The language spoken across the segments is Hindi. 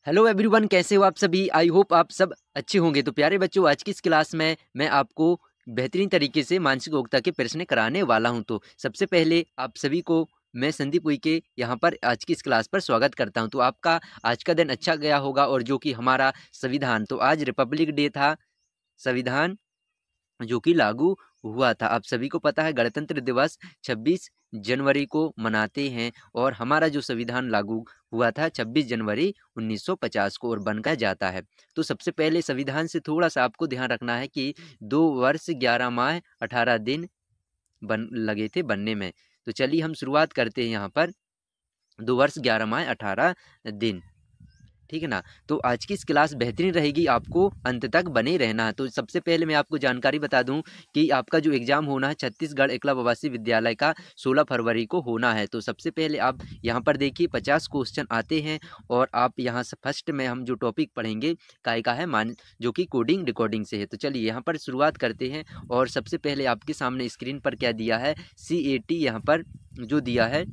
हेलो एवरीवन, कैसे हो आप सभी। आई होप आप सब अच्छे होंगे। तो प्यारे बच्चों, आज की इस क्लास में मैं आपको बेहतरीन तरीके से मानसिक योग्यता के प्रश्न कराने वाला हूं। तो सबसे पहले आप सभी को मैं संदीप उइके यहाँ पर आज की इस क्लास पर स्वागत करता हूं। तो आपका आज का दिन अच्छा गया होगा। और जो कि हमारा संविधान, तो आज रिपब्लिक डे था, संविधान जो कि लागू हुआ था। आप सभी को पता है गणतंत्र दिवस 26 जनवरी को मनाते हैं और हमारा जो संविधान लागू हुआ था 26 जनवरी 1950 को और बनकर जाता है। तो सबसे पहले संविधान से थोड़ा सा आपको ध्यान रखना है कि 2 वर्ष 11 माह 18 दिन बन लगे थे बनने में। तो चलिए हम शुरुआत करते हैं यहाँ पर। 2 वर्ष 11 माह 18 दिन, ठीक है ना। तो आज की इस क्लास बेहतरीन रहेगी, आपको अंत तक बने रहना है। तो सबसे पहले मैं आपको जानकारी बता दूं कि आपका जो एग्जाम होना है छत्तीसगढ़ एकलव्य आवासीय विद्यालय का 16 फरवरी को होना है। तो सबसे पहले आप यहाँ पर देखिए 50 क्वेश्चन आते हैं और आप यहाँ से फर्स्ट में हम जो टॉपिक पढ़ेंगे काय का है मान, जो कि कोडिंग रिकॉर्डिंग से है। तो चलिए यहाँ पर शुरुआत करते हैं। और सबसे पहले आपके सामने स्क्रीन पर क्या दिया है, CAT यहाँ पर जो दिया है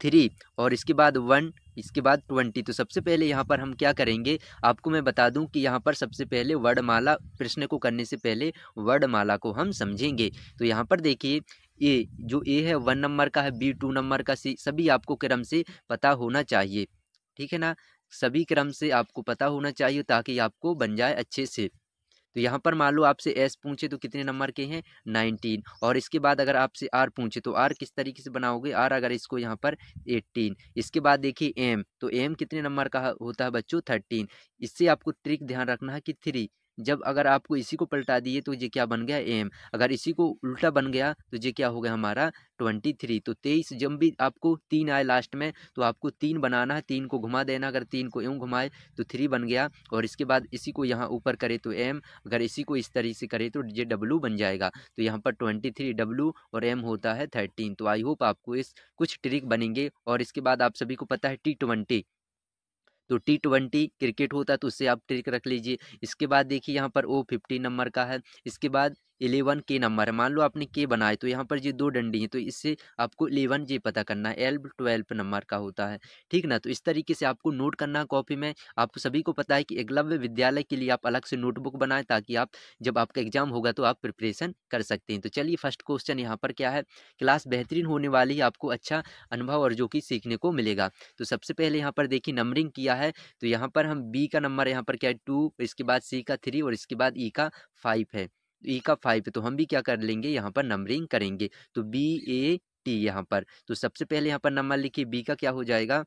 3 और इसके बाद 1, इसके बाद 20। तो सबसे पहले यहाँ पर हम क्या करेंगे, आपको मैं बता दूं कि यहाँ पर सबसे पहले वर्णमाला प्रश्न को करने से पहले वर्णमाला को हम समझेंगे। तो यहाँ पर देखिए ए जो ए है 1 नंबर का है, बी 2 नंबर का, सी सभी आपको क्रम से पता होना चाहिए, ठीक है ना। सभी क्रम से आपको पता होना चाहिए ताकि आपको बन जाए अच्छे से। तो यहाँ पर मान लो आपसे एस पूछे तो कितने नंबर के हैं, 19। और इसके बाद अगर आपसे आर पूछे तो आर किस तरीके से बनाओगे, आर अगर इसको यहाँ पर 18। इसके बाद देखिए एम, तो एम कितने नंबर का होता है बच्चों, 13। इससे आपको ट्रिक ध्यान रखना है कि 3 जब अगर आपको इसी को पलटा दिए तो ये क्या बन गया एम, अगर इसी को उल्टा बन गया तो ये क्या हो गया हमारा 23। तो 23 जब भी आपको 3 आए लास्ट में तो आपको 3 बनाना है, 3 को घुमा देना, अगर 3 को यूँ घुमाए तो 3 बन गया। और इसके बाद इसी को यहाँ ऊपर करे तो एम, अगर इसी को इस तरीके से करें तो ये डब्लू बन जाएगा। तो यहाँ पर 23 डब्लू और एम होता है 13। तो आई होप आपको इस कुछ ट्रिक बनेंगे। और इसके बाद आप सभी को पता है T20, तो T20 क्रिकेट होता है, तो उससे आप ट्रिक रख लीजिए। इसके बाद देखिए यहाँ पर O15 नंबर का है, इसके बाद 11 के नंबर है। मान लो आपने के बनाए तो यहाँ पर ये 2 डंडी हैं, तो इससे आपको 11 ये पता करना है। 12 नंबर का होता है, ठीक ना। तो इस तरीके से आपको नोट करना है कॉपी में। आप सभी को पता है कि एकलव्य विद्यालय के लिए आप अलग से नोटबुक बनाएं ताकि आप जब आपका एग्जाम होगा तो आप प्रिपरेशन कर सकते हैं। तो चलिए फर्स्ट क्वेश्चन यहाँ पर क्या है, क्लास बेहतरीन होने वाली है, आपको अच्छा अनुभव और जो कि सीखने को मिलेगा। तो सबसे पहले यहाँ पर देखिए नंबरिंग किया है। तो यहाँ पर हम बी का नंबर यहाँ पर क्या है 2, इसके बाद सी का 3 और इसके बाद ई का 5 है। ई का 5 है तो हम भी क्या कर लेंगे, यहाँ पर नंबरिंग करेंगे। तो BAT यहाँ पर, तो सबसे पहले यहाँ पर नंबर लिखिए, बी का क्या हो जाएगा,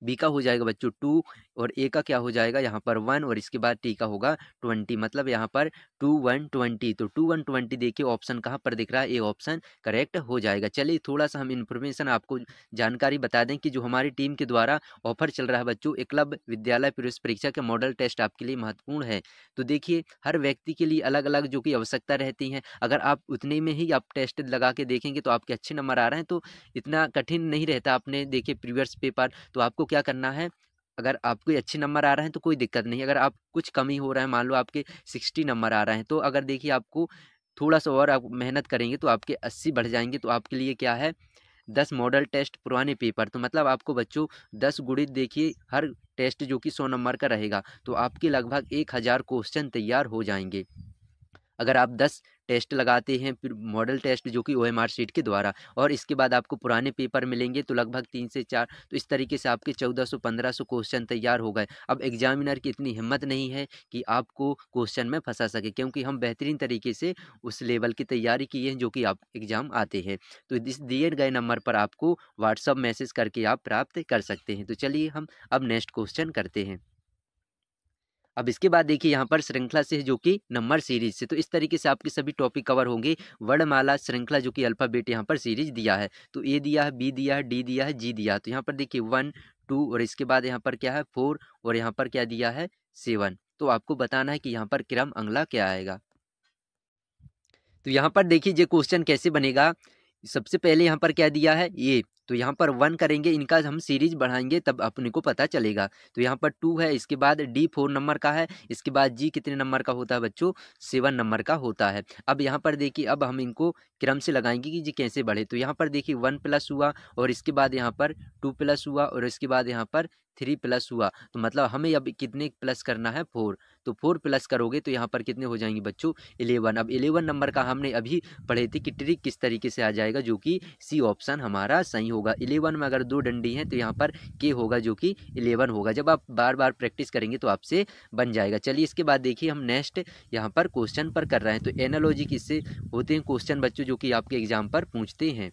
बी का हो जाएगा बच्चों 2 और ए का क्या हो जाएगा यहाँ पर 1 और इसके बाद टी का होगा 20, मतलब यहाँ पर 2 1 20। तो 2 1 20 देखिए ऑप्शन कहाँ पर दिख रहा है, ए ऑप्शन करेक्ट हो जाएगा। चलिए थोड़ा सा हम इन्फॉर्मेशन आपको जानकारी बता दें कि जो हमारी टीम के द्वारा ऑफर चल रहा है बच्चों, एकलव्य विद्यालय प्रवेश परीक्षा के मॉडल टेस्ट आपके लिए महत्वपूर्ण है। तो देखिए हर व्यक्ति के लिए अलग अलग जो कि आवश्यकता रहती है, अगर आप उतने में ही आप टेस्ट लगा के देखेंगे तो आपके अच्छे नंबर आ रहे हैं तो इतना कठिन नहीं रहता। आपने देखिए प्रीवियस पेपर, तो आपको क्या करना है, अगर आपके अच्छे नंबर आ रहे हैं तो कोई दिक्कत नहीं। अगर आप कुछ कमी हो रहा है, मान लो आपके 60 नंबर आ रहे हैं, तो अगर देखिए आपको थोड़ा सा और आप मेहनत करेंगे तो आपके 80 बढ़ जाएंगे। तो आपके लिए क्या है, 10 मॉडल टेस्ट पुराने पेपर, तो मतलब आपको बच्चों 10 गुणित देखिए हर टेस्ट जो कि 100 नंबर का रहेगा, तो आपके लगभग 1000 क्वेश्चन तैयार हो जाएंगे अगर आप 10 टेस्ट लगाते हैं, फिर मॉडल टेस्ट जो कि OMR शीट के द्वारा, और इसके बाद आपको पुराने पेपर मिलेंगे तो लगभग 3 से 4। तो इस तरीके से आपके 1400-1500 क्वेश्चन तैयार हो गए। अब एग्जामिनर की इतनी हिम्मत नहीं है कि आपको क्वेश्चन में फंसा सके, क्योंकि हम बेहतरीन तरीके से उस लेवल की तैयारी किए हैं जो कि आप एग्जाम आते हैं। तो इस दिए गए नंबर पर आपको व्हाट्सअप मैसेज करके आप प्राप्त कर सकते हैं। तो चलिए हम अब नेक्स्ट क्वेश्चन करते हैं। अब इसके बाद देखिए यहाँ पर श्रृंखला से है जो कि नंबर सीरीज से, तो इस तरीके से आपके सभी टॉपिक कवर होंगे। वर्णमाला श्रृंखला जो कि अल्फाबेट यहाँ पर सीरीज दिया है, तो ए दिया है, बी दिया है, डी दिया है, जी दिया है। तो यहाँ पर देखिए 1 2 और इसके बाद यहाँ पर क्या है 4 और यहाँ पर क्या दिया है 7। तो आपको बताना है कि यहाँ पर क्रम अगला क्या आएगा। तो यहाँ पर देखिए ये क्वेश्चन कैसे बनेगा। सबसे पहले यहाँ पर क्या दिया है ए, तो यहाँ पर 1 करेंगे, इनका हम सीरीज बढ़ाएंगे तब अपने को पता चलेगा। तो यहाँ पर 2 है, इसके बाद डी 4 नंबर का है, इसके बाद जी कितने नंबर का होता है बच्चों, 7 नंबर का होता है। अब यहाँ पर देखिए, अब हम इनको क्रम से लगाएंगे कि जी कैसे बढ़े। तो यहाँ पर देखिए 1 प्लस हुआ, और इसके बाद यहाँ पर 2 प्लस हुआ, और इसके बाद यहाँ पर 3 प्लस हुआ। तो मतलब हमें अब कितने प्लस करना है, 4। तो 4 प्लस करोगे तो यहाँ पर कितने हो जाएंगे बच्चों, 11। अब 11 नंबर का हमने अभी पढ़े थे कि ट्रिक किस तरीके से आ जाएगा, जो कि सी ऑप्शन हमारा सही होगा। 11 में अगर 2 डंडी हैं तो यहाँ पर के होगा, जो कि 11 होगा। जब आप बार बार प्रैक्टिस करेंगे तो आपसे बन जाएगा। चलिए इसके बाद देखिए, हम नेक्स्ट यहाँ पर क्वेश्चन पर कर रहे हैं। तो एनालॉजी किससे होते हैं क्वेश्चन बच्चों, जो कि आपके एग्जाम पर पूछते हैं।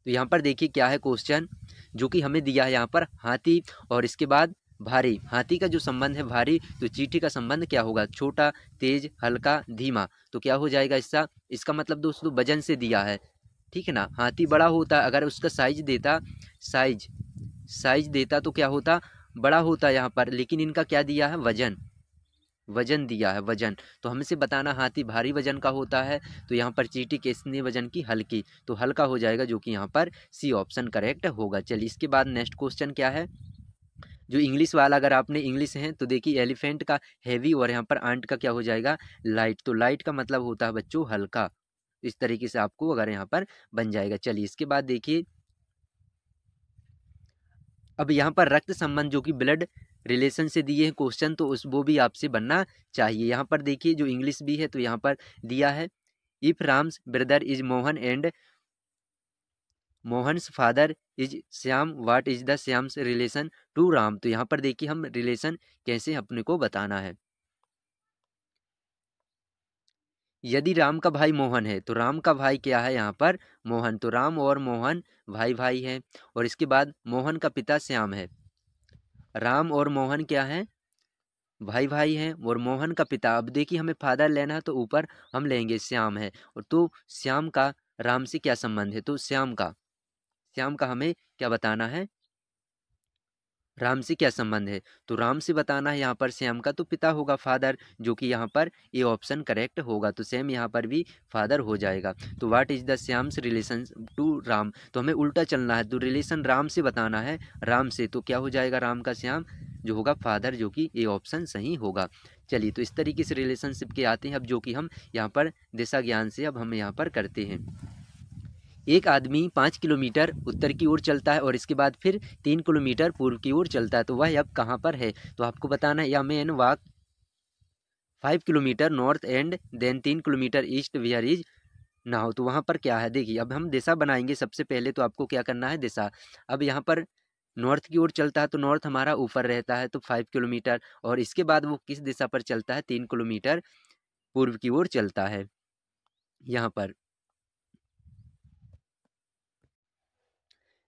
तो यहाँ पर देखिए क्या है क्वेश्चन, जो कि हमें दिया है यहाँ पर हाथी, और इसके बाद भारी। हाथी का जो संबंध है भारी, तो चींटी का संबंध क्या होगा, छोटा, तेज, हल्का, धीमा। तो क्या हो जाएगा इसका मतलब दोस्तों वजन से दिया है, ठीक है ना। हाथी बड़ा होता, अगर उसका साइज देता तो क्या होता, बड़ा होता यहाँ पर, लेकिन इनका क्या दिया है, वजन दिया है, वजन। तो हमसे बताना हाथी भारी वजन का होता है, तो यहाँ पर चींटी कितने वजन की, हल्की, तो हल्का हो जाएगा, जो कि यहाँ पर सी ऑप्शन करेक्ट होगा। चलिए इसके बाद नेक्स्ट क्वेश्चन क्या है, जो इंग्लिश वाला, अगर आपने इंग्लिश है तो देखिए एलिफेंट का हैवी, और यहाँ पर आंट का क्या हो जाएगा, लाइट। तो लाइट का मतलब होता है बच्चों हल्का। इस तरीके से आपको अगर यहाँ पर बन जाएगा। चलिए इसके बाद देखिए, अब यहाँ पर रक्त संबंध, जो कि ब्लड रिलेशन से दिए हैं क्वेश्चन, तो वो भी आपसे बनना चाहिए। यहाँ पर देखिए जो इंग्लिश भी है, तो यहाँ पर दिया है, if Ram's brother is Mohan and Mohan's father is Shyam, what is the Shyam's relation to Ram. तो यहाँ पर देखिए हम रिलेशन कैसे अपने को बताना है। यदि राम का भाई मोहन है, तो राम का भाई क्या है यहाँ पर, मोहन। तो राम और मोहन भाई भाई हैं। और इसके बाद मोहन का पिता श्याम है। राम और मोहन क्या है, भाई भाई हैं। और मोहन का पिता, अब देखिए हमें फादर लेना है, तो ऊपर हम लेंगे श्याम है। और तो श्याम का राम से क्या संबंध है, तो श्याम का हमें क्या बताना है, राम से क्या संबंध है। तो राम से बताना है यहाँ पर, श्याम का तो पिता होगा, फादर, जो कि यहाँ पर ए ऑप्शन करेक्ट होगा। तो सेम यहाँ पर भी फादर हो जाएगा। तो what is the Shyam's relation to Ram, तो हमें उल्टा चलना है। तो रिलेशन राम से बताना है, राम से, तो क्या हो जाएगा, राम का श्याम जो होगा फादर, जो कि ए ऑप्शन सही होगा। चलिए तो इस तरीके से रिलेशनशिप के आते हैं, अब जो कि हम यहाँ पर दिशा ज्ञान से अब हम यहाँ पर करते हैं। एक आदमी 5 किलोमीटर उत्तर की ओर चलता है, और इसके बाद फिर 3 किलोमीटर पूर्व की ओर चलता है, तो वह अब कहाँ पर है। तो आपको बताना है, या man walk 5 kilometre north and then 3 kilometre east where is now. तो वहाँ पर क्या है, देखिए अब हम दिशा बनाएंगे। सबसे पहले तो आपको क्या करना है, दिशा। अब यहाँ पर नॉर्थ की ओर चलता है, तो नॉर्थ हमारा ऊपर रहता है, तो 5 किलोमीटर। और इसके बाद वो किस दिशा पर चलता है, 3 किलोमीटर पूर्व की ओर चलता है यहाँ पर।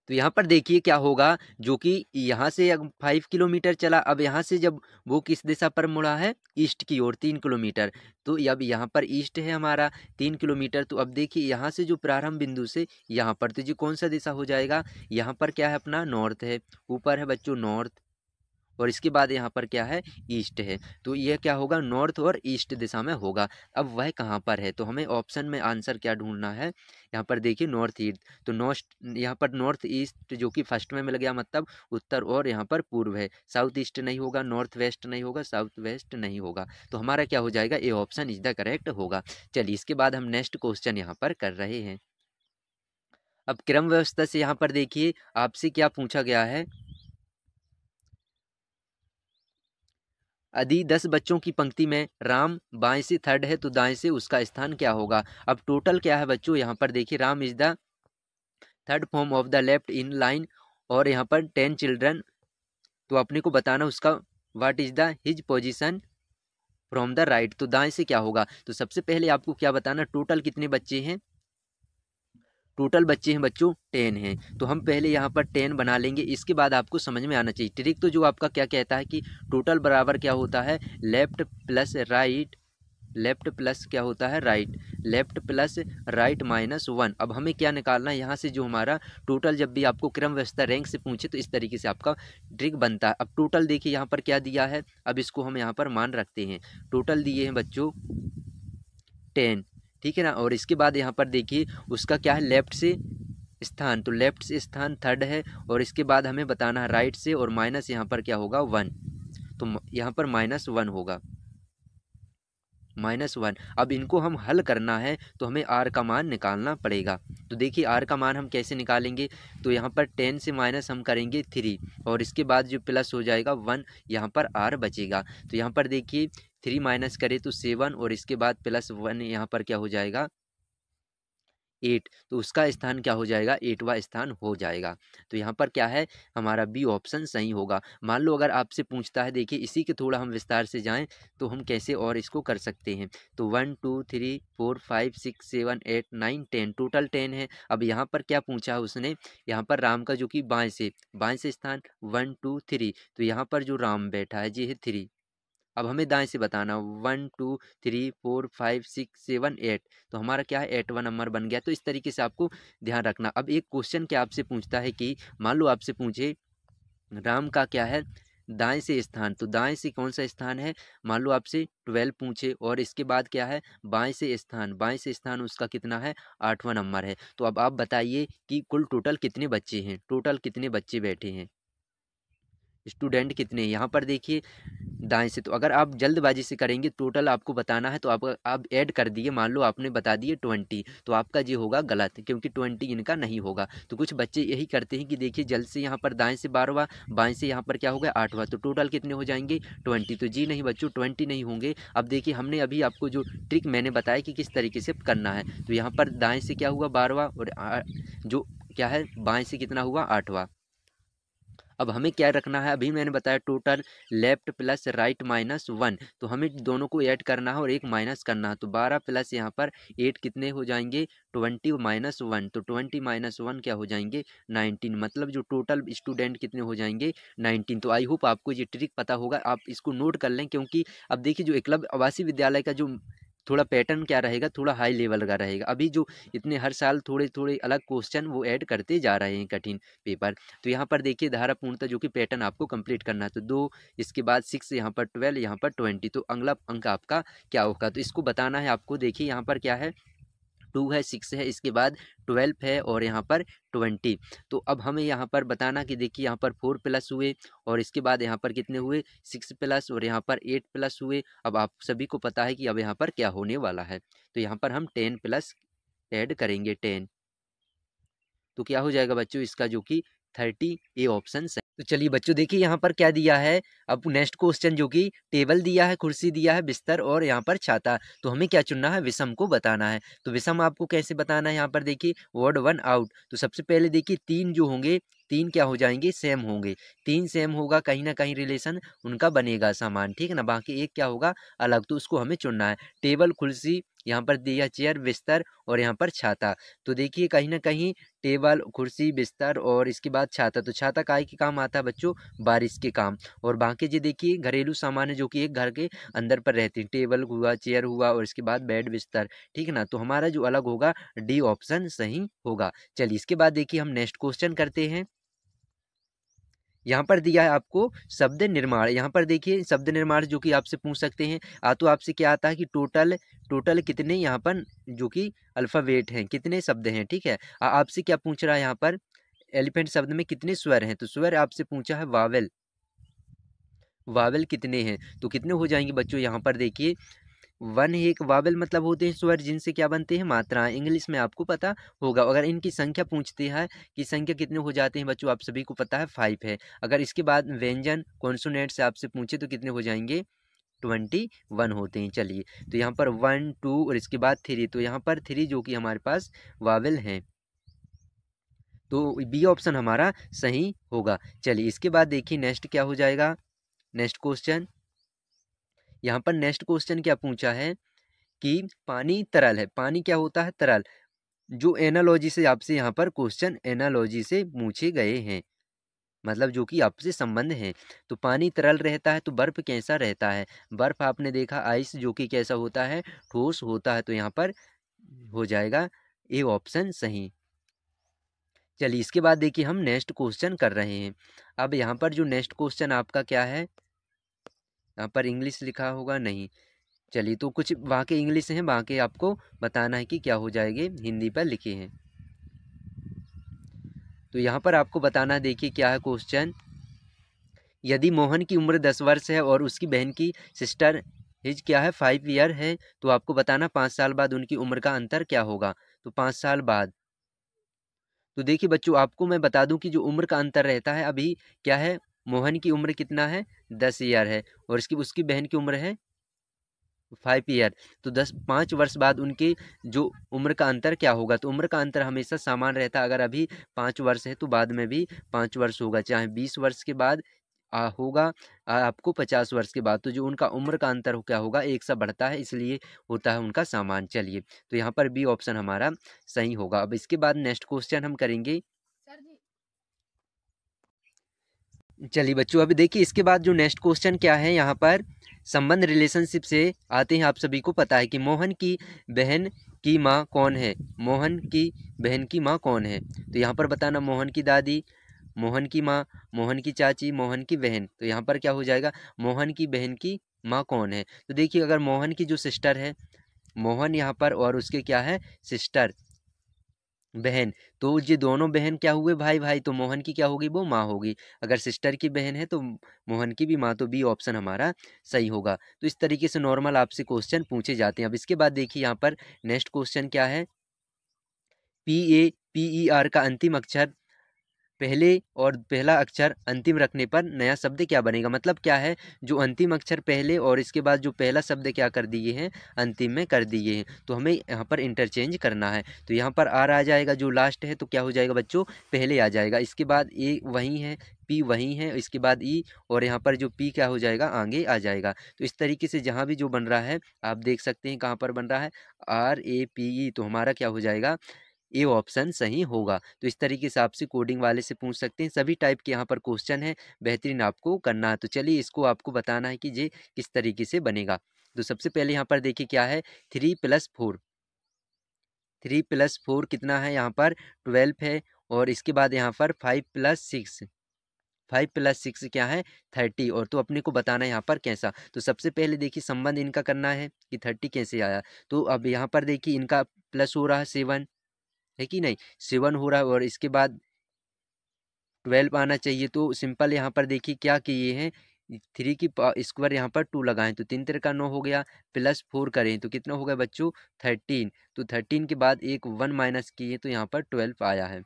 तो यहाँ पर देखिए क्या होगा, जो कि यहाँ से 5 किलोमीटर चला, अब यहाँ से जब वो किस दिशा पर मुड़ा है, ईस्ट की ओर 3 किलोमीटर। तो अब यहाँ पर ईस्ट है हमारा 3 किलोमीटर। तो अब देखिए यहाँ से जो प्रारंभ बिंदु से यहाँ पर, तो जी कौन सा दिशा हो जाएगा, यहाँ पर क्या है अपना नॉर्थ है, ऊपर है बच्चों नॉर्थ, और इसके बाद यहाँ पर क्या है, ईस्ट है। तो यह क्या होगा, नॉर्थ और ईस्ट दिशा में होगा। अब वह कहाँ पर है, तो हमें ऑप्शन में आंसर क्या ढूंढना है, यहाँ पर देखिए नॉर्थ ईस्ट। तो नॉर्थ, यहाँ पर नॉर्थ ईस्ट जो कि फर्स्ट में मिल गया, मतलब उत्तर, और यहाँ पर पूर्व है। साउथ ईस्ट नहीं होगा, नॉर्थ वेस्ट नहीं होगा, साउथ वेस्ट नहीं होगा। तो हमारा क्या हो जाएगा, A option is the correct होगा। चलिए इसके बाद हम नेक्स्ट क्वेश्चन यहाँ पर कर रहे हैं। अब क्रम व्यवस्था से यहाँ पर देखिए आपसे क्या पूछा गया है, यदि 10 बच्चों की पंक्ति में राम बाएं से थर्ड है, तो दाएं से उसका स्थान क्या होगा। अब टोटल क्या है बच्चों, यहाँ पर देखिए Ram is the third form of the left in line, और यहाँ पर 10 चिल्ड्रन, तो अपने को बताना उसका what is the his position from the right. तो दाएं से क्या होगा, तो सबसे पहले आपको क्या बताना, टोटल कितने बच्चे हैं, टोटल बच्चे हैं बच्चों 10 हैं। तो हम पहले यहाँ पर 10 बना लेंगे, इसके बाद आपको समझ में आना चाहिए ट्रिक। तो जो आपका क्या कहता है कि टोटल बराबर क्या होता है, left plus right, left plus क्या होता है, राइट, लेफ्ट प्लस राइट -1। अब हमें क्या निकालना है यहाँ से, जो हमारा टोटल, जब भी आपको क्रम व्यवस्था रैंक से पूछे तो इस तरीके से आपका ट्रिक बनता है। अब टोटल देखिए यहाँ पर क्या दिया है, अब इसको हम यहाँ पर मान रखते हैं, टोटल दिए हैं बच्चों 10, ठीक है ना। और इसके बाद यहाँ पर देखिए उसका क्या है, लेफ्ट से स्थान, तो लेफ्ट से स्थान थर्ड है और इसके बाद हमें बताना है राइट से, और माइनस यहाँ पर क्या होगा 1, तो यहाँ पर -1 होगा, -1। अब इनको हम हल करना है तो हमें r का मान निकालना पड़ेगा। तो देखिए r का मान हम कैसे निकालेंगे, तो यहाँ पर 10 से माइनस हम करेंगे 3 और इसके बाद जो प्लस हो जाएगा 1, यहाँ पर r बचेगा। तो यहाँ पर देखिए 3 माइनस करें तो 7 और इसके बाद +1 यहाँ पर क्या हो जाएगा 8, तो उसका स्थान क्या हो जाएगा 8वां स्थान हो जाएगा। तो यहाँ पर क्या है हमारा बी ऑप्शन सही होगा। मान लो अगर आपसे पूछता है, देखिए इसी के थोड़ा हम विस्तार से जाएं तो हम कैसे और इसको कर सकते हैं। तो 1 2 3 4 5 6 7 8 9 10 टोटल 10 है। अब यहाँ पर क्या पूछा है उसने, यहाँ पर राम का जो कि बाएं से स्थान 1 2 3, तो यहाँ पर जो राम बैठा है ये है 3। अब हमें दाएं से बताना 1 2 3 4 5 6 7 8, तो हमारा क्या है 8वां नंबर बन गया। तो इस तरीके से आपको ध्यान रखना। अब एक क्वेश्चन क्या आपसे पूछता है कि मान लो आपसे पूछे राम का क्या है दाएं से स्थान, तो दाएं से कौन सा स्थान है, मान लो आपसे 12 पूछे और इसके बाद क्या है बाएं से स्थान उसका कितना है 8वां नंबर है। तो अब आप बताइए कि कुल टोटल कितने बच्चे हैं, टोटल कितने बच्चे बैठे हैं, स्टूडेंट कितने हैं। यहाँ पर देखिए दाएं से, तो अगर आप जल्दबाजी से करेंगे टोटल आपको बताना है तो आप ऐड कर दिए, मान लो आपने बता दिए 20, तो आपका ये होगा गलत क्योंकि 20 इनका नहीं होगा। तो कुछ बच्चे यही करते हैं कि देखिए जल्द से यहाँ पर दाएं से 12वां, बाएं से यहाँ पर क्या हो गया 8वां, तो टोटल कितने हो जाएंगे 20। तो जी नहीं बच्चों 20 नहीं होंगे। अब देखिए हमने अभी आपको जो ट्रिक मैंने बताया कि किस तरीके से करना है, तो यहाँ पर दाएँ से क्या हुआ 12वां और जो क्या है बाएँ से कितना हुआ 8वां। अब हमें क्या रखना है, अभी मैंने बताया टोटल लेफ्ट प्लस राइट -1, तो हमें दोनों को ऐड करना है और एक माइनस करना है। तो 12 प्लस यहाँ पर 8 कितने हो जाएंगे 20 -1, तो 20 -1 क्या हो जाएंगे 19, मतलब जो टोटल स्टूडेंट कितने हो जाएंगे 19। तो आई होप आपको ये ट्रिक पता होगा, आप इसको नोट कर लें क्योंकि अब देखिए जो एकलव्य आवासीय विद्यालय का जो थोड़ा पैटर्न क्या रहेगा थोड़ा हाई लेवल का रहेगा। अभी जो इतने हर साल थोड़े थोड़े अलग क्वेश्चन वो ऐड करते जा रहे हैं कठिन पेपर। तो यहाँ पर देखिए धारा पूर्णतः जो कि पैटर्न आपको कंप्लीट करना है, तो 2 इसके बाद 6 यहाँ पर 12 यहाँ पर 20, तो अगला अंक आपका क्या होगा, तो इसको बताना है आपको। देखिए यहाँ पर क्या है 2 है 6 है इसके बाद 12 है और यहाँ पर 20। तो अब हमें यहाँ पर बताना कि देखिए यहाँ पर 4 प्लस हुए और इसके बाद यहाँ पर कितने हुए 6 प्लस और यहाँ पर 8 प्लस हुए। अब आप सभी को पता है कि अब यहाँ पर क्या होने वाला है, तो यहाँ पर हम 10 प्लस ऐड करेंगे 10, तो क्या हो जाएगा बच्चों इसका जो कि 30, ए ऑप्शन सही। तो चलिए बच्चों देखिए यहाँ पर क्या दिया है, अब नेक्स्ट क्वेश्चन जो कि टेबल दिया है, कुर्सी दिया है, बिस्तर और यहाँ पर छाता, तो हमें क्या चुनना है विषम को बताना है। तो विषम आपको कैसे बताना है, यहाँ पर देखिए वर्ड 1 आउट, तो सबसे पहले देखिए 3 जो होंगे 3 क्या हो जाएंगे सेम होंगे, 3 सेम होगा कहीं ना कहीं रिलेशन उनका बनेगा समान, ठीक है ना, बाकी एक क्या होगा अलग, तो उसको हमें चुनना है। टेबल कुर्सी यहाँ पर दिया चेयर बिस्तर और यहाँ पर छाता, तो देखिए कहीं ना कहीं टेबल कुर्सी बिस्तर और इसके बाद छाता, तो छाता काहे के काम आता है बच्चों बारिश के काम, और बाकी जो देखिए घरेलू सामान है जो कि एक घर के अंदर पर रहते हैं, टेबल हुआ चेयर हुआ और इसके बाद बेड बिस्तर, ठीक है ना, तो हमारा जो अलग होगा डी ऑप्शन सही होगा। चलिए इसके बाद देखिए हम नेक्स्ट क्वेश्चन करते हैं। यहाँ पर दिया है आपको शब्द निर्माण, यहाँ पर देखिए शब्द निर्माण जो कि आपसे पूछ सकते हैं, तो आपसे क्या आता है कि टोटल टोटल कितने यहाँ पर जो कि अल्फ़ाबेट हैं, कितने शब्द हैं, ठीक है। आपसे क्या पूछ रहा है यहाँ पर एलिफेंट शब्द में कितने स्वर हैं, तो स्वर आपसे पूछा है वावेल, वावेल कितने हैं, तो कितने हो जाएंगे बच्चों यहाँ पर देखिए 1 एक वावेल मतलब होते हैं स्वर जिनसे क्या बनते हैं मात्राएं, इंग्लिश में आपको पता होगा। अगर इनकी संख्या पूछते हैं कि संख्या कितने हो जाते हैं बच्चों आप सभी को पता है 5 है। अगर इसके बाद व्यंजन कॉन्सोनेंट से आपसे पूछे तो कितने हो जाएंगे 21 होते हैं। चलिए तो यहाँ पर 1 2 और इसके बाद 3, तो यहाँ पर 3 जो कि हमारे पास वावेल हैं, तो बी ऑप्शन हमारा सही होगा। चलिए इसके बाद देखिए नेक्स्ट क्या हो जाएगा, नेक्स्ट क्वेश्चन, यहाँ पर नेक्स्ट क्वेश्चन क्या पूछा है कि पानी तरल है, पानी क्या होता है तरल, जो एनालॉजी से आपसे यहाँ पर क्वेश्चन एनालॉजी से पूछे गए हैं, मतलब जो कि आपसे संबंध है। तो पानी तरल रहता है तो बर्फ कैसा रहता है, बर्फ आपने देखा आइस जो कि कैसा होता है ठोस होता है, तो यहाँ पर हो जाएगा ए ऑप्शन सही। चलिए इसके बाद देखिए हम नेक्स्ट क्वेश्चन कर रहे हैं। अब यहाँ पर जो नेक्स्ट क्वेश्चन आपका क्या है, यहाँ पर इंग्लिश लिखा होगा नहीं, चलिए तो कुछ वहाँ के इंग्लिश हैं, वहाँ के आपको बताना है कि क्या हो जाएंगे हिंदी पर लिखे हैं। तो यहाँ पर आपको बताना है, देखिए क्या है क्वेश्चन। यदि मोहन की उम्र 10 वर्ष है और उसकी बहन की सिस्टर एज क्या है 5 ईयर है, तो आपको बताना 5 साल बाद उनकी उम्र का अंतर क्या होगा। तो 5 साल बाद, तो देखिए बच्चों आपको मैं बता दूं कि जो उम्र का अंतर रहता है अभी क्या है, मोहन की उम्र कितना है 10 ईयर है और इसकी उसकी बहन की उम्र है 5 ईयर। तो 5 वर्ष बाद उनके जो उम्र का अंतर क्या होगा। तो उम्र का अंतर हमेशा समान रहता है, अगर अभी 5 वर्ष है तो बाद में भी 5 वर्ष होगा, चाहे 20 वर्ष के बाद होगा आपको 50 वर्ष के बाद। तो जो उनका उम्र का अंतर क्या होगा, एक सा बढ़ता है, इसलिए होता है उनका समान। चलिए तो यहाँ पर बी ऑप्शन हमारा सही होगा। अब इसके बाद नेक्स्ट क्वेश्चन हम करेंगे। चलिए बच्चों अभी देखिए इसके बाद जो नेक्स्ट क्वेश्चन क्या है, यहाँ पर संबंध रिलेशनशिप से आते हैं। आप सभी को पता है कि मोहन की बहन की माँ कौन है, मोहन की बहन की माँ कौन है। तो यहाँ पर बताना मोहन की दादी, मोहन की माँ, मोहन की चाची, मोहन की बहन। तो यहाँ पर क्या हो जाएगा, मोहन की बहन की माँ कौन है। तो देखिए अगर मोहन की जो सिस्टर है, मोहन यहाँ पर और उसके क्या है सिस्टर बहन, तो ये दोनों बहन क्या हुए भाई भाई, तो मोहन की क्या होगी वो माँ होगी। अगर सिस्टर की बहन है तो मोहन की भी माँ, तो बी ऑप्शन हमारा सही होगा। तो इस तरीके से नॉर्मल आपसे क्वेश्चन पूछे जाते हैं। अब इसके बाद देखिए यहाँ पर नेक्स्ट क्वेश्चन क्या है। PAPER का अंतिम अक्षर पहले और पहला अक्षर अंतिम रखने पर नया शब्द क्या बनेगा। मतलब क्या है, जो अंतिम अक्षर पहले और इसके बाद जो पहला शब्द क्या कर दिए हैं, अंतिम में कर दिए हैं, तो हमें यहाँ पर इंटरचेंज करना है। तो यहाँ पर आर आ जाएगा, जो लास्ट है तो क्या हो जाएगा बच्चों, पहले आ जाएगा। इसके बाद ए वही है, पी वही है, इसके बाद ई, और यहाँ पर जो पी क्या हो जाएगा आगे आ जाएगा। तो इस तरीके से जहाँ भी जो बन रहा है आप देख सकते हैं कहाँ पर बन रहा है, RAPE, तो हमारा क्या हो जाएगा, ये ऑप्शन सही होगा। तो इस तरीके से आपसे कोडिंग वाले से पूछ सकते हैं, सभी टाइप के यहाँ पर क्वेश्चन है, बेहतरीन आपको करना है। तो चलिए इसको आपको बताना है कि ये किस तरीके से बनेगा। तो सबसे पहले यहाँ पर देखिए क्या है, 3+4, 3+4 कितना है, यहाँ पर 12 है, और इसके बाद यहाँ पर 5+6, 5+6 क्या है 30, और तो अपने को बताना है यहाँ पर कैसा। तो सबसे पहले देखिए संबंध इनका करना है कि 30 कैसे आया। तो अब यहाँ पर देखिए इनका प्लस हो रहा है 7, है कि नहीं, 7 हो रहा है, और इसके बाद 12 आना चाहिए। तो सिंपल यहाँ पर देखिए क्या किए हैं, 3 की स्क्वायर यहाँ पर 2 लगाएं, तो 3 3 का 9 हो गया, +4 करें तो कितना हो गया बच्चों 13। तो 13 के बाद एक 1 माइनस किए तो यहाँ पर 12 आया है।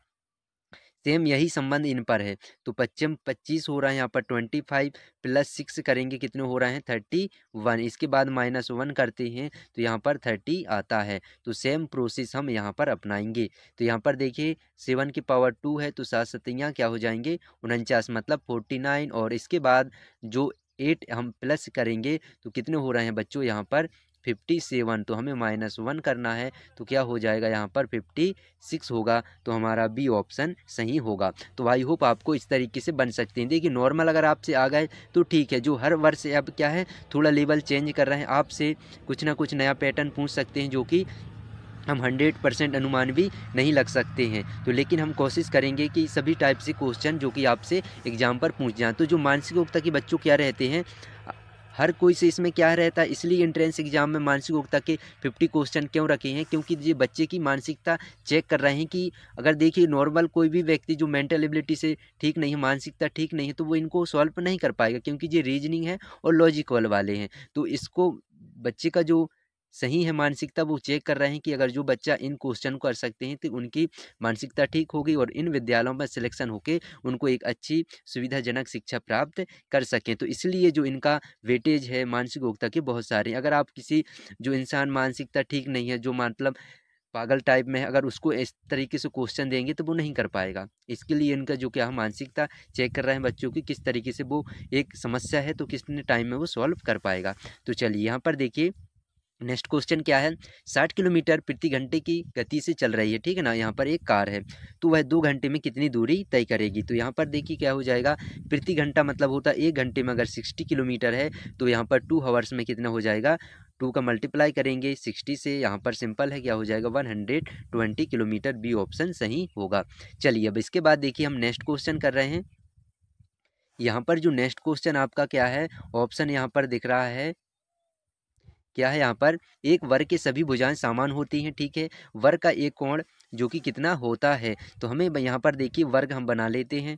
सेम यही संबंध इन पर है। तो 25 हो रहा है, यहाँ पर 25 +6 करेंगे कितने हो रहे हैं 31, इसके बाद -1 करते हैं तो यहाँ पर 30 आता है। तो सेम प्रोसेस हम यहाँ पर अपनाएंगे। तो यहाँ पर देखिए 7 की पावर 2 है, तो 7 7 क्या हो जाएंगे 49, मतलब 49, और इसके बाद जो 8 हम प्लस करेंगे तो कितने हो रहे हैं बच्चों यहाँ पर 57, तो हमें -1 करना है, तो क्या हो जाएगा यहाँ पर 56 होगा। तो हमारा बी ऑप्शन सही होगा। तो आई होप आपको इस तरीके से बन सकते हैं। देखिए नॉर्मल अगर आपसे आ गए तो ठीक है, जो हर वर्ष अब क्या है थोड़ा लेवल चेंज कर रहे हैं, आपसे कुछ ना कुछ नया पैटर्न पूछ सकते हैं, जो कि हम 100% अनुमान भी नहीं लग सकते हैं। तो लेकिन हम कोशिश करेंगे कि सभी टाइप से क्वेश्चन जो कि आपसे एग्जाम पर पूछ जाएं। तो जो मानसिक योग्यता के बच्चों क्या रहते हैं, हर कोई से इसमें क्या रहता है, इसलिए एंट्रेंस एग्जाम में मानसिक योग्यता के 50 क्वेश्चन क्यों रखे हैं, क्योंकि ये बच्चे की मानसिकता चेक कर रहे हैं। कि अगर देखिए नॉर्मल कोई भी व्यक्ति जो मेंटल एबिलिटी से ठीक नहीं है, मानसिकता ठीक नहीं है, तो वो इनको सॉल्व नहीं कर पाएगा, क्योंकि ये रीजनिंग है और लॉजिकल वाले हैं। तो इसको बच्चे का जो सही है मानसिकता वो चेक कर रहे हैं कि अगर जो बच्चा इन क्वेश्चन को कर सकते हैं तो उनकी मानसिकता ठीक होगी और इन विद्यालयों में सिलेक्शन होकर उनको एक अच्छी सुविधाजनक शिक्षा प्राप्त कर सकें। तो इसलिए जो इनका वेटेज है मानसिक योग्यता के बहुत सारे हैं। अगर आप किसी जो इंसान मानसिकता ठीक नहीं है, जो मतलब पागल टाइप में है, अगर उसको इस तरीके से क्वेश्चन देंगे तो वो नहीं कर पाएगा। इसके लिए इनका जो क्या मानसिकता चेक कर रहे हैं बच्चों की, किस तरीके से वो एक समस्या है तो कितने टाइम में वो सॉल्व कर पाएगा। तो चलिए यहाँ पर देखिए नेक्स्ट क्वेश्चन क्या है, 60 किलोमीटर प्रति घंटे की गति से चल रही है, ठीक है ना, यहाँ पर एक कार है, तो वह 2 घंटे में कितनी दूरी तय करेगी। तो यहाँ पर देखिए क्या हो जाएगा, प्रति घंटा मतलब होता है 1 घंटे में अगर 60 किलोमीटर है तो यहाँ पर 2 आवर्स में कितना हो जाएगा, 2 का मल्टीप्लाई करेंगे 60 से, यहाँ पर सिंपल है क्या हो जाएगा 120 किलोमीटर, बी ऑप्शन सही होगा। चलिए अब इसके बाद देखिए हम नेक्स्ट क्वेश्चन कर रहे हैं। यहाँ पर जो नेक्स्ट क्वेश्चन आपका क्या है, ऑप्शन यहाँ पर दिख रहा है क्या है यहाँ पर, एक वर्ग के सभी भुजाएं समान होती हैं, ठीक है। वर्ग का एक कोण जो कि कितना होता है, तो हमें यहाँ पर देखिए वर्ग हम बना लेते हैं।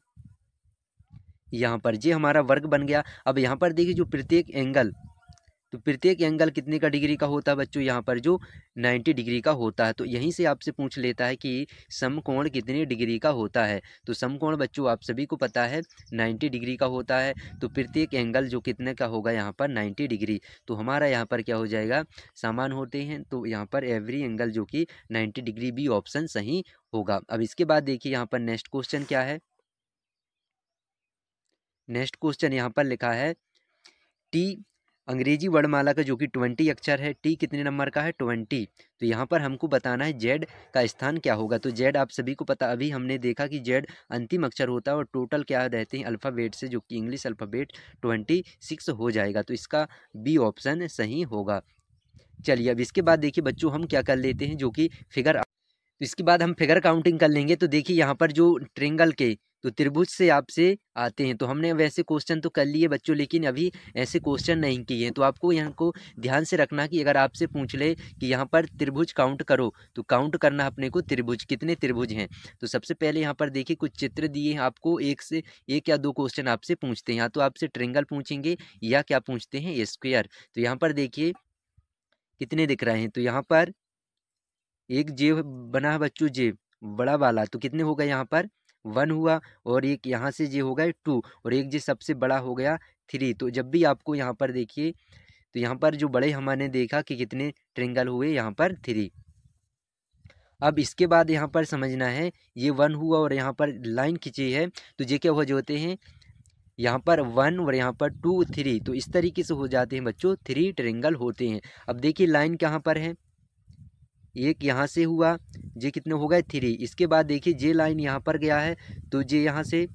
यहाँ पर ये हमारा वर्ग बन गया। अब यहाँ पर देखिए जो प्रत्येक एंगल, तो प्रत्येक एंगल कितने का डिग्री का होता है बच्चों, यहाँ पर जो 90 डिग्री का होता है। तो यहीं से आपसे पूछ लेता है कि समकोण कितने डिग्री का होता है। तो समकोण बच्चों आप सभी को पता है 90 डिग्री का होता है। तो प्रत्येक एंगल जो कितने का होगा यहाँ पर 90 डिग्री। तो हमारा यहाँ पर क्या हो जाएगा, समान होते हैं, तो यहाँ पर एवरी एंगल जो कि 90 डिग्री भी ऑप्शन सही होगा। अब इसके बाद देखिए यहाँ पर नेक्स्ट क्वेश्चन क्या है। नेक्स्ट क्वेश्चन यहाँ पर लिखा है टी अंग्रेजी वर्णमाला का जो कि 20 अक्षर है, टी कितने नंबर का है 20। तो यहाँ पर हमको बताना है जेड का स्थान क्या होगा। तो जेड आप सभी को पता, अभी हमने देखा कि जेड अंतिम अक्षर होता है और टोटल क्या रहते हैं अल्फ़ाबेट से, जो कि इंग्लिश अल्फ़ाबेट 26 हो जाएगा। तो इसका बी ऑप्शन सही होगा। चलिए अब इसके बाद देखिए बच्चों हम क्या कर लेते हैं, जो कि फिगर, तो इसके बाद हम फिगर काउंटिंग कर लेंगे। तो देखिए यहाँ पर जो ट्रिंगल के, तो त्रिभुज से आपसे आते हैं। तो हमने वैसे क्वेश्चन तो कर लिए बच्चों, लेकिन अभी ऐसे क्वेश्चन नहीं किए हैं। तो आपको यहाँ को ध्यान से रखना कि अगर आपसे पूछ ले कि यहाँ पर त्रिभुज काउंट करो, तो काउंट करना अपने को त्रिभुज, कितने त्रिभुज हैं। तो सबसे पहले यहाँ पर देखिए कुछ चित्र दिए हैं आपको, एक से एक या दो क्वेश्चन आपसे पूछते हैं, या तो आपसे ट्रिंगल पूछेंगे या क्या पूछते हैं स्क्वायर। तो यहाँ पर देखिए कितने दिख रहे हैं। तो यहाँ पर एक जे बना है बच्चों, जे बड़ा वाला, तो कितने हो गए यहाँ पर 1 हुआ, और एक यहाँ से जे हो गए 2, और एक जे सबसे बड़ा हो गया 3। तो जब भी आपको यहाँ पर देखिए, तो यहाँ पर जो बड़े हमने देखा कि कितने ट्रिंगल हुए, यहाँ पर 3। अब इसके बाद यहाँ पर समझना है, ये 1 हुआ और यहाँ पर लाइन खींची है, तो ये क्या हो जाते हैं, यहाँ पर 1 और यहाँ पर 2 3, तो इस तरीके से हो जाते हैं बच्चों 3 ट्रिंगल होते हैं। अब देखिए लाइन कहाँ पर है, एक यहाँ से हुआ, जे कितने हो गए 3। इसके बाद देखिए जे लाइन यहाँ पर गया है, तो जे यहाँ से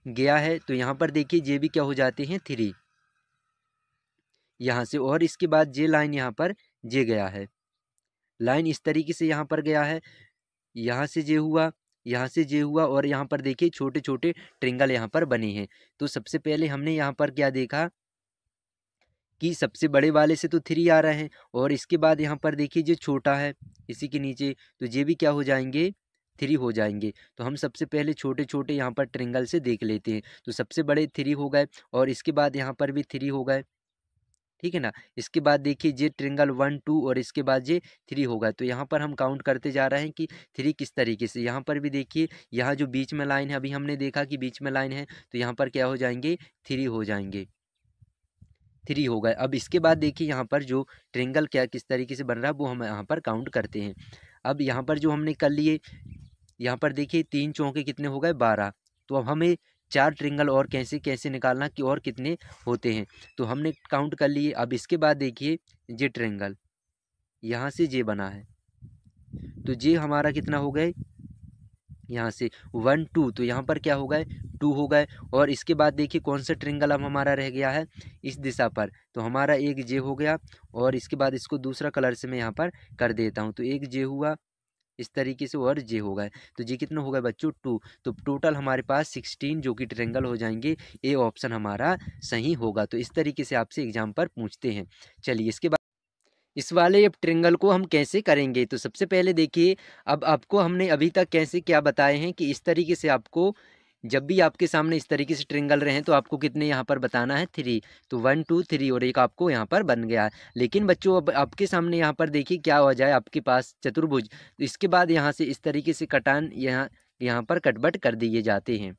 गया है, तो यहाँ पर देखिए जे भी क्या हो जाते हैं 3 यहाँ से, और इसके बाद जे लाइन यहाँ पर जे गया है, लाइन इस तरीके से यहाँ पर गया है, यहाँ से जे हुआ, यहाँ से जे हुआ, और यहाँ पर देखिए छोटे छोटे ट्रिंगल यहाँ पर बने हैं। तो सबसे पहले हमने यहाँ पर क्या देखा कि सबसे बड़े वाले से तो 3 आ रहे हैं, और इसके बाद यहाँ पर देखिए जो छोटा है इसी के नीचे, तो ये भी क्या हो जाएंगे 3 हो जाएंगे। तो हम सबसे पहले छोटे छोटे यहाँ पर ट्रिंगल से देख लेते हैं। तो सबसे बड़े 3 हो गए, और इसके बाद यहाँ पर भी 3 हो गए, ठीक है ना। इसके बाद देखिए ये ट्रिंगल 1 2 और इसके बाद ये 3 हो गए। तो यहाँ पर हम काउंट करते जा रहे हैं कि 3 किस तरीके से। यहाँ पर भी देखिए, यहाँ जो बीच में लाइन है, अभी हमने देखा कि बीच में लाइन है, तो यहाँ पर क्या हो जाएंगे 3 हो जाएंगे, 3 हो गए। अब इसके बाद देखिए यहाँ पर जो ट्रिंगल क्या किस तरीके से बन रहा है, वो हम यहाँ पर काउंट करते हैं। अब यहाँ पर जो हमने कर लिए, यहाँ पर देखिए 3 चौके कितने हो गए 12। तो अब हमें 4 ट्रिंगल और कैसे कैसे निकालना कि और कितने होते हैं, तो हमने काउंट कर लिए। अब इसके बाद देखिए ये ट्रिंगल यहाँ से जे बना है, तो जे हमारा कितना हो गए यहाँ से 1 2, तो यहाँ पर क्या हो गए 2 हो गए। और इसके बाद देखिए कौन सा ट्रिंगल अब हमारा रह गया है इस दिशा पर, तो हमारा एक जे हो गया, और इसके बाद इसको दूसरा कलर से मैं यहाँ पर कर देता हूँ। तो एक जे हुआ इस तरीके से, और जे हो गए, तो जे कितना हो गया बच्चों 2। तो टोटल हमारे पास 16 जो कि ट्रिंगल हो जाएंगे। ए ऑप्शन हमारा सही होगा। तो इस तरीके से आपसे एग्जाम पर पूछते हैं। चलिए इसके बाद इस वाले अब ट्रिंगल को हम कैसे करेंगे। तो सबसे पहले देखिए, अब आपको हमने अभी तक कैसे क्या बताए हैं कि इस तरीके से आपको जब भी आपके सामने इस तरीके से ट्रिंगल रहे तो आपको कितने यहाँ पर बताना है 3। तो 1 2 3 और एक आपको यहाँ पर बन गया है। लेकिन बच्चों अब आपके सामने यहाँ पर देखिए क्या हो जाए, आपके पास चतुर्भुज, तो इसके बाद यहाँ से इस तरीके से कटान यहाँ पर कटबट कर दिए जाते हैं।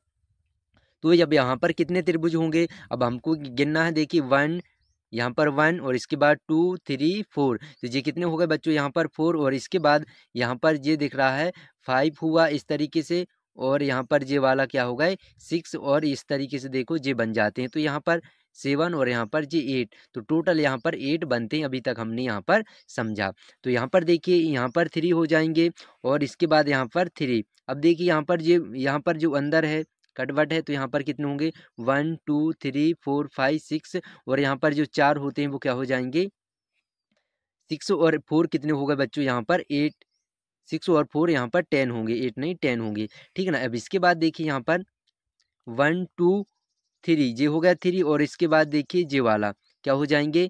तो जब यहाँ पर कितने त्रिभुज होंगे, अब हमको गिनना है। देखिए 1, यहाँ पर 1 और इसके बाद 2 3 4, तो ये कितने हो गए बच्चों यहाँ पर 4, और इसके बाद यहाँ पर ये दिख रहा है 5 हुआ इस तरीके से, और यहाँ पर ये वाला क्या हो गए 6, और इस तरीके से देखो ये बन जाते हैं। तो यहाँ पर 7 और यहाँ पर ये 8, तो टोटल यहाँ पर 8 बनते हैं। अभी तक हमने यहाँ पर समझा। तो यहाँ पर देखिए यहाँ पर 3 हो जाएंगे, और इसके बाद यहाँ पर 3। अब देखिए यहाँ पर ये यहाँ पर जो अंदर है कटवट है, तो यहाँ पर कितने होंगे 1 2 3 4 5 6, और यहाँ पर जो 4 होते हैं वो क्या हो जाएंगे 6, और 4 कितने हो गए बच्चों यहाँ पर 8। 6 और 4 यहाँ पर 10 होंगे, 8 नहीं 10 होंगे, ठीक है ना। अब इसके बाद देखिए यहाँ पर 1 2 3 जे हो गया 3, और इसके बाद देखिए जे वाला क्या हो जाएंगे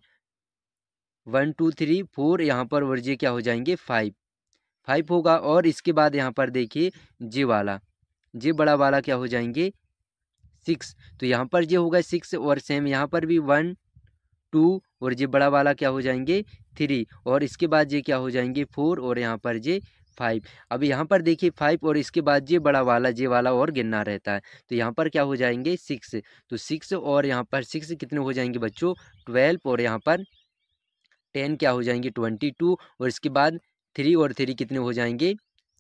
1 2 3 4 यहाँ पर, और ये क्या हो जाएंगे 5 होगा। और इसके बाद यहाँ पर देखिए जे बड़ा वाला क्या हो जाएंगे 6, तो यहाँ पर ये होगा 6, और सेम यहाँ पर भी 1 2, और ये बड़ा वाला क्या हो जाएंगे 3, और इसके बाद ये क्या हो जाएंगे 4, और यहाँ पर ये 5। अब यहाँ पर देखिए 5 और इसके बाद ये बड़ा वाला और गिनना रहता है, तो यहाँ पर क्या हो जाएंगे 6, तो 6 और यहाँ पर 6 कितने हो जाएंगे बच्चों 12, और यहाँ पर 10 क्या हो जाएंगे 22, और इसके बाद 3 और 3 कितने हो जाएंगे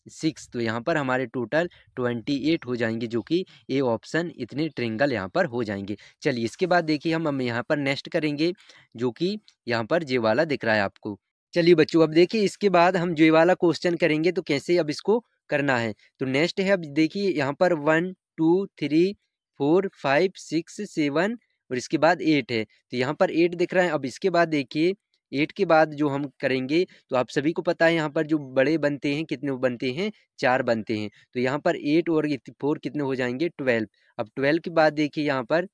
6, तो यहाँ पर हमारे टोटल 28 हो जाएंगे, जो कि ए ऑप्शन इतने ट्रिंगल यहाँ पर हो जाएंगे। चलिए इसके बाद देखिए हम यहाँ पर नेक्स्ट करेंगे, जो कि यहाँ पर जे वाला दिख रहा है आपको। चलिए बच्चों, अब देखिए इसके बाद हम जे वाला क्वेश्चन करेंगे, तो कैसे अब इसको करना है। तो नेक्स्ट है, अब देखिए यहाँ पर 1 2 3 4 5 6 7 और इसके बाद 8 है, तो यहाँ पर 8 दिख रहा है। अब इसके बाद देखिए 8 के बाद जो हम करेंगे, तो आप सभी को पता है यहाँ पर जो बड़े बनते हैं कितने बनते हैं 4 बनते हैं, तो यहाँ पर 8 और 4 कितने हो जाएंगे 12। अब 12 के बाद देखिए यहाँ पर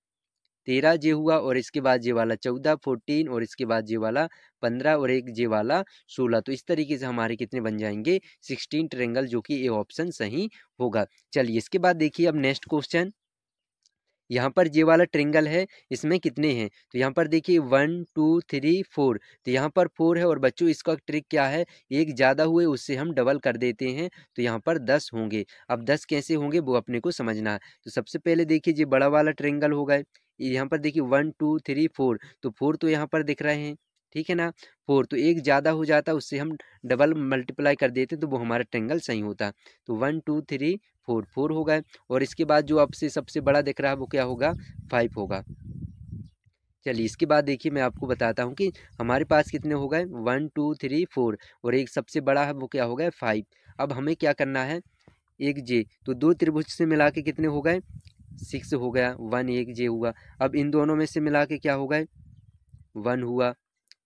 13 जे हुआ, और इसके बाद जे वाला 14 14, और इसके बाद जे वाला 15, और एक जे वाला 16। तो इस तरीके से हमारे कितने बन जाएंगे 16 ट्रायंगल, जो कि ए ऑप्शन सही होगा। चलिए इसके बाद देखिए अब नेक्स्ट क्वेश्चन, यहाँ पर ये वाला ट्रायंगल है, इसमें कितने हैं, तो यहाँ पर देखिए 1 2 3 4, तो यहाँ पर 4 है, और बच्चों इसका ट्रिक क्या है, एक ज़्यादा हुए उससे हम डबल कर देते हैं, तो यहाँ पर 10 होंगे। अब 10 कैसे होंगे वो अपने को समझना है। तो सबसे पहले देखिए ये बड़ा वाला ट्रायंगल हो गए, यहाँ पर देखिए 1 2 3 4, तो 4 तो यहाँ पर दिख रहे हैं, ठीक है ना। 4 तो एक ज़्यादा हो जाता, उससे हम डबल मल्टीप्लाई कर देते तो वो हमारा ट्रायंगल सही होता। तो 1 2 3 4 4 हो गए, और इसके बाद जो आपसे सबसे बड़ा दिख रहा है वो क्या होगा 5 होगा। चलिए इसके बाद देखिए मैं आपको बताता हूँ कि हमारे पास कितने हो गए 1 2 3 4, और एक सबसे बड़ा है वो क्या हो गया 5। अब हमें क्या करना है, एक जे, तो दो त्रिभुज से मिला के कितने हो गए 6 हो गया, 1 एक जे हुआ। अब इन दोनों में से मिला के क्या हो गए 1 हुआ,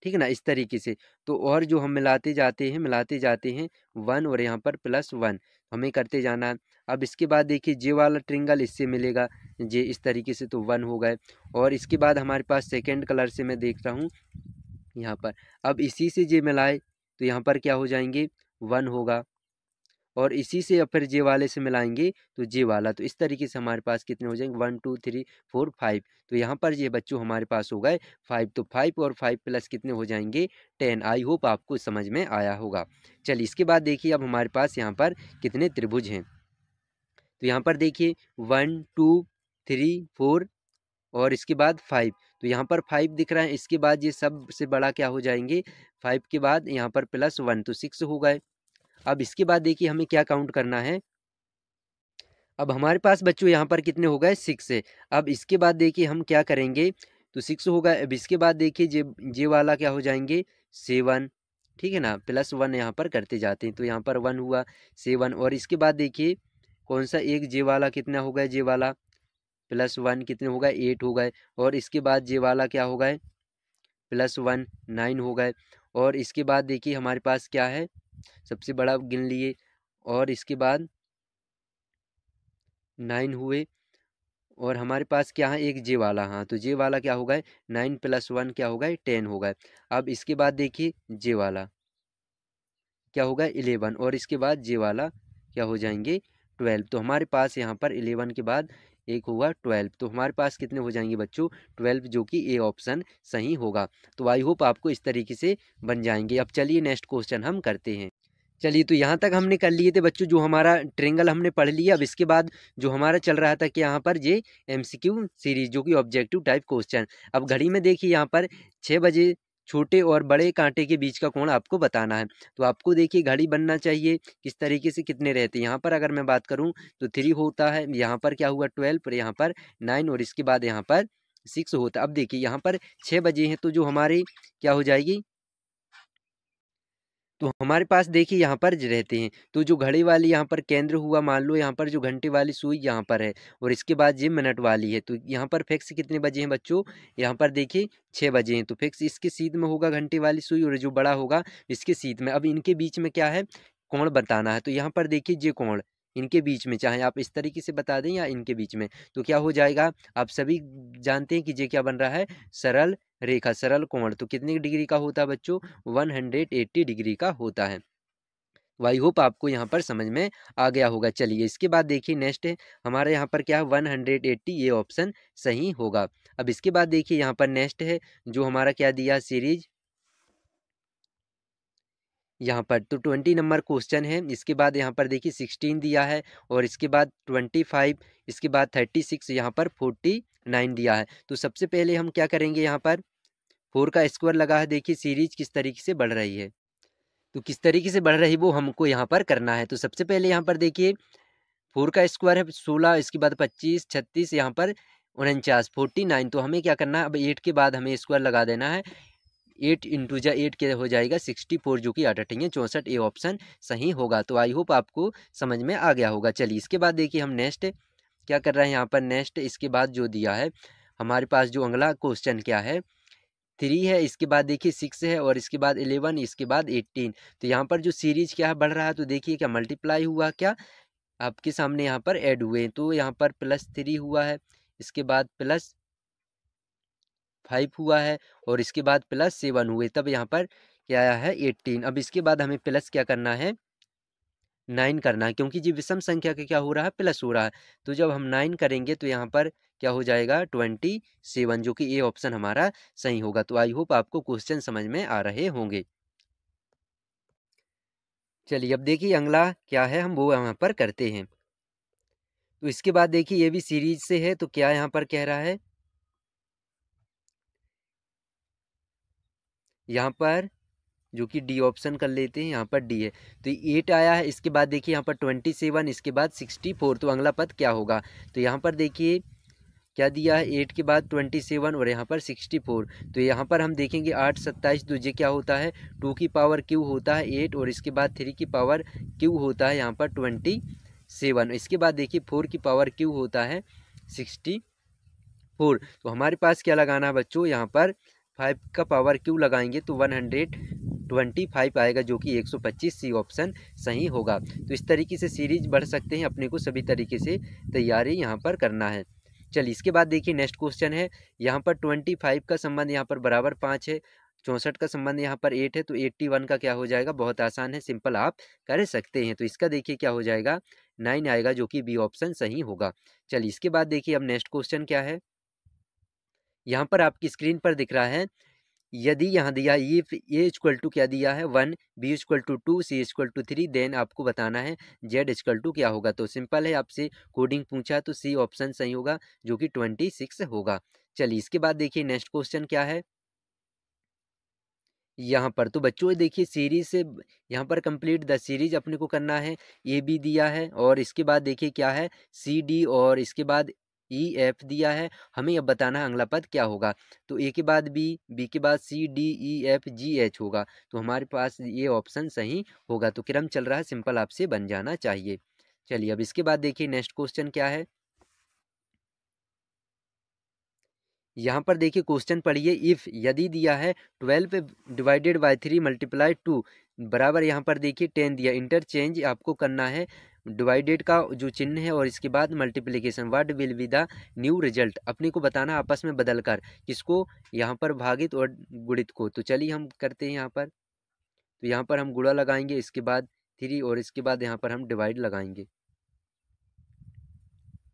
ठीक है ना, इस तरीके से। तो और जो हम मिलाते जाते हैं 1, और यहाँ पर +1 हमें करते जाना है। अब इसके बाद देखिए जे वाला ट्रायंगल इससे मिलेगा जे, इस तरीके से, तो 1 हो गए। और इसके बाद हमारे पास सेकंड कलर से मैं देख रहा हूँ यहाँ पर, अब इसी से जे मिलाए तो यहाँ पर क्या हो जाएंगे 1 होगा, और इसी से या फिर जे वाले से मिलाएंगे तो जे वाला, तो इस तरीके से हमारे पास कितने हो जाएंगे 1 2 3 4 5। तो यहाँ पर ये बच्चों हमारे पास हो गए 5, तो 5 और 5 प्लस कितने हो जाएंगे 10। आई होप आपको समझ में आया होगा। चलिए इसके बाद देखिए अब हमारे पास यहाँ पर कितने त्रिभुज हैं, तो यहाँ पर देखिए 1 2 3 4, और इसके बाद 5, तो यहाँ पर 5 दिख रहा है। इसके बाद ये सबसे बड़ा क्या हो जाएंगे 5 के बाद यहाँ पर +1, तो 6 हो गए। अब इसके बाद देखिए हमें क्या काउंट करना है, अब हमारे पास बच्चों यहाँ पर कितने हो गए 6 है। अब इसके बाद देखिए हम क्या करेंगे, तो 6 होगा। अब इसके बाद देखिए जे वाला क्या हो जाएंगे 7, ठीक है ना, +1 यहाँ पर करते जाते हैं, तो यहाँ पर 1 हुआ 7। और इसके बाद देखिए कौन सा एक जे वाला कितना हो गया, जे वाला +1 कितने हो गए 8 हो गए। और इसके बाद जे वाला क्या हो गए +1 9 हो गए। और इसके बाद देखिए हमारे पास क्या है, सबसे बड़ा गिन लिए, और इसके बाद 9 हुए। और हमारे पास क्या है एक जे वाला, हाँ तो जे वाला क्या हो गए 9 +1 क्या हो गए 10 हो गए। अब इसके बाद देखिए जे वाला क्या होगा 11, और इसके बाद जे वाला क्या हो जाएंगे 12। तो हमारे पास यहाँ पर 11 के बाद एक हुआ 12, तो हमारे पास कितने हो जाएंगे बच्चों 12, जो कि ए ऑप्शन सही होगा। तो आई होप आपको इस तरीके से बन जाएंगे। अब चलिए नेक्स्ट क्वेश्चन हम करते हैं। चलिए तो यहाँ तक हमने कर लिए थे बच्चों, जो हमारा ट्रायंगल हमने पढ़ लिया। अब इसके बाद जो हमारा चल रहा था कि यहाँ पर ये एमसीक्यू सीरीज, जो कि ऑब्जेक्टिव टाइप क्वेश्चन। अब घड़ी में देखिए यहाँ पर 6 बजे छोटे और बड़े कांटे के बीच का कोण आपको बताना है। तो आपको देखिए घड़ी बनना चाहिए किस तरीके से, कितने रहते हैं। यहाँ पर अगर मैं बात करूँ तो 3 होता है, यहाँ पर क्या हुआ 12, और यहाँ पर 9, और इसके बाद यहाँ पर 6 होता है। अब देखिए यहाँ पर 6 बजे हैं, तो जो हमारे क्या हो जाएगी, तो हमारे पास देखिए यहाँ पर रहते हैं, तो जो घड़ी वाली यहाँ पर केंद्र हुआ, मान लो यहाँ पर जो घंटे वाली सुई यहाँ पर है, और इसके बाद ये मिनट वाली है। तो यहाँ पर फिक्स कितने बजे हैं बच्चों, यहाँ पर देखिए 6 बजे हैं, तो फिक्स इसके सीध में होगा घंटे वाली सुई, और जो बड़ा होगा इसके सीध में। अब इनके बीच में क्या है कोण बताना है, तो यहाँ पर देखिए ये कोण इनके बीच में, चाहे आप इस तरीके से बता दें या इनके बीच में, तो क्या हो जाएगा, आप सभी जानते हैं कि ये क्या बन रहा है सरल रेखा सरल कोण तो कितने डिग्री का होता है बच्चों? 180 डिग्री का होता है। आई होप आपको यहाँ पर समझ में आ गया होगा। चलिए इसके बाद देखिए नेक्स्ट है हमारे यहाँ पर क्या है 180, ये ऑप्शन सही होगा। अब इसके बाद देखिए यहाँ पर नेक्स्ट है जो हमारा क्या दिया सीरीज यहाँ पर, तो 20 नंबर क्वेश्चन है। इसके बाद यहाँ पर देखिए 16 दिया है और इसके बाद 25, इसके बाद 36, यहाँ पर 49 दिया है। तो सबसे पहले हम क्या करेंगे, यहाँ पर 4 का स्क्वायर लगा है। देखिए सीरीज किस तरीके से बढ़ रही है, तो किस तरीके से बढ़ रही वो हमको यहाँ पर करना है। तो सबसे पहले यहाँ पर देखिए 4 का स्क्वायर है 16, इसके बाद 25, 36, यहाँ पर 49, 49। तो हमें क्या करना है, अब 8 के बाद हमें स्क्वायर लगा देना है। 8 इंटू जा 8 के हो जाएगा 64, जो कि 8 अठेंगे 64, ए ऑप्शन सही होगा। तो आई होप आपको समझ में आ गया होगा। चलिए इसके बाद देखिए हम नेक्स्ट क्या कर रहे हैं यहाँ पर, नेक्स्ट इसके बाद जो दिया है हमारे पास जो अगला क्वेश्चन क्या है 3 है, इसके बाद देखिए 6 है और इसके बाद 11, इसके बाद 18। तो यहाँ पर जो सीरीज क्या है बढ़ रहा है, तो देखिए क्या मल्टीप्लाई हुआ, क्या आपके सामने यहाँ पर ऐड हुए, तो यहाँ पर +3 हुआ है, इसके बाद +5 हुआ है और इसके बाद +7 हुए, तब यहाँ पर क्या आया है 18। अब इसके बाद हमें प्लस क्या करना है, 9 करना है, क्योंकि जी विषम संख्या का क्या हो रहा है, प्लस हो रहा है। तो जब हम 9 करेंगे तो यहाँ पर क्या हो जाएगा 27, जो कि ए ऑप्शन हमारा सही होगा। तो आई होप आपको क्वेश्चन समझ में आ रहे होंगे। चलिए अब देखिए अगला क्या है, हम वो यहाँ पर करते हैं। तो इसके बाद देखिए ये भी सीरीज से है, तो क्या यहाँ पर कह रहा है, यहाँ पर जो कि डी ऑप्शन कर लेते हैं, यहाँ पर डी है। तो 8 आया है, इसके बाद देखिए यहाँ पर 27, इसके बाद 64, तो अगला पद क्या होगा। तो यहाँ पर देखिए क्या दिया है, 8 के बाद 27 और यहाँ पर 64। तो यहाँ पर हम देखेंगे 8, 27, तो ये क्या होता है 2 की पावर क्यू होता है 8 और इसके बाद 3 की पावर क्यू होता है यहाँ पर 27। इसके बाद देखिए 4 की पावर क्यू होता है 64। तो हमारे पास क्या लगाना है बच्चों, यहाँ पर 5 का पावर क्यू लगाएंगे तो 125 आएगा, जो कि 125, सी ऑप्शन सही होगा। तो इस तरीके से सीरीज बढ़ सकते हैं, अपने को सभी तरीके से तैयारी यहाँ पर करना है। चलिए इसके बाद देखिए नेक्स्ट क्वेश्चन है, यहाँ पर 25 का संबंध यहाँ पर बराबर 5 है, 64 का संबंध यहाँ पर 8 है, तो 81 का क्या हो जाएगा, बहुत आसान है, सिंपल आप कर सकते हैं। तो इसका देखिए क्या हो जाएगा 9 आएगा, जो कि बी ऑप्शन सही होगा। चलिए इसके बाद देखिए अब नेक्स्ट क्वेश्चन क्या है, यहाँ पर आपकी स्क्रीन पर दिख रहा है, यदि यहाँ दिया ये इक्वल टू क्या दिया है 1, B equal to 2, C equal to 3, then आपको बताना है जेड इक्वल टू क्या होगा। तो सिंपल है, आपसे कोडिंग पूछा तो सी ऑप्शन सही होगा, जो कि 26 होगा। चलिए इसके बाद देखिए नेक्स्ट क्वेश्चन क्या है, यहाँ पर तो बच्चों देखिए सीरीज से यहाँ पर कंप्लीट द सीरीज अपने को करना है। ए बी दिया है और इसके बाद देखिए क्या है सी डी और इसके बाद ई एफ दिया है, हमें अब बताना है अगला पद क्या होगा। तो ए के बाद बी, बी के बाद C, D, E F, G H होगा। तो हमारे पास ये ऑप्शन सही होगा। तो क्रम चल रहा है, सिंपल आपसे बन जाना चाहिए। चलिए अब इसके बाद देखिए नेक्स्ट क्वेश्चन क्या है, यहाँ पर देखिए क्वेश्चन पढ़िए, इफ यदि दिया है 12 डिवाइडेड बाय 3 मल्टीप्लाई 2 बराबर यहाँ पर देखिए 10 दिया, इंटरचेंज आपको करना है डिवाइडेड का जो चिन्ह है और इसके बाद multiplication, what will be the new result, अपने को बताना आपस में बदल कर किसको, यहाँ पर भागित और गुणित को। तो चलिए हम करते हैं यहाँ पर, तो यहाँ पर हम गुणा लगाएंगे, इसके बाद 3 और इसके बाद यहाँ पर हम डिवाइड लगाएंगे,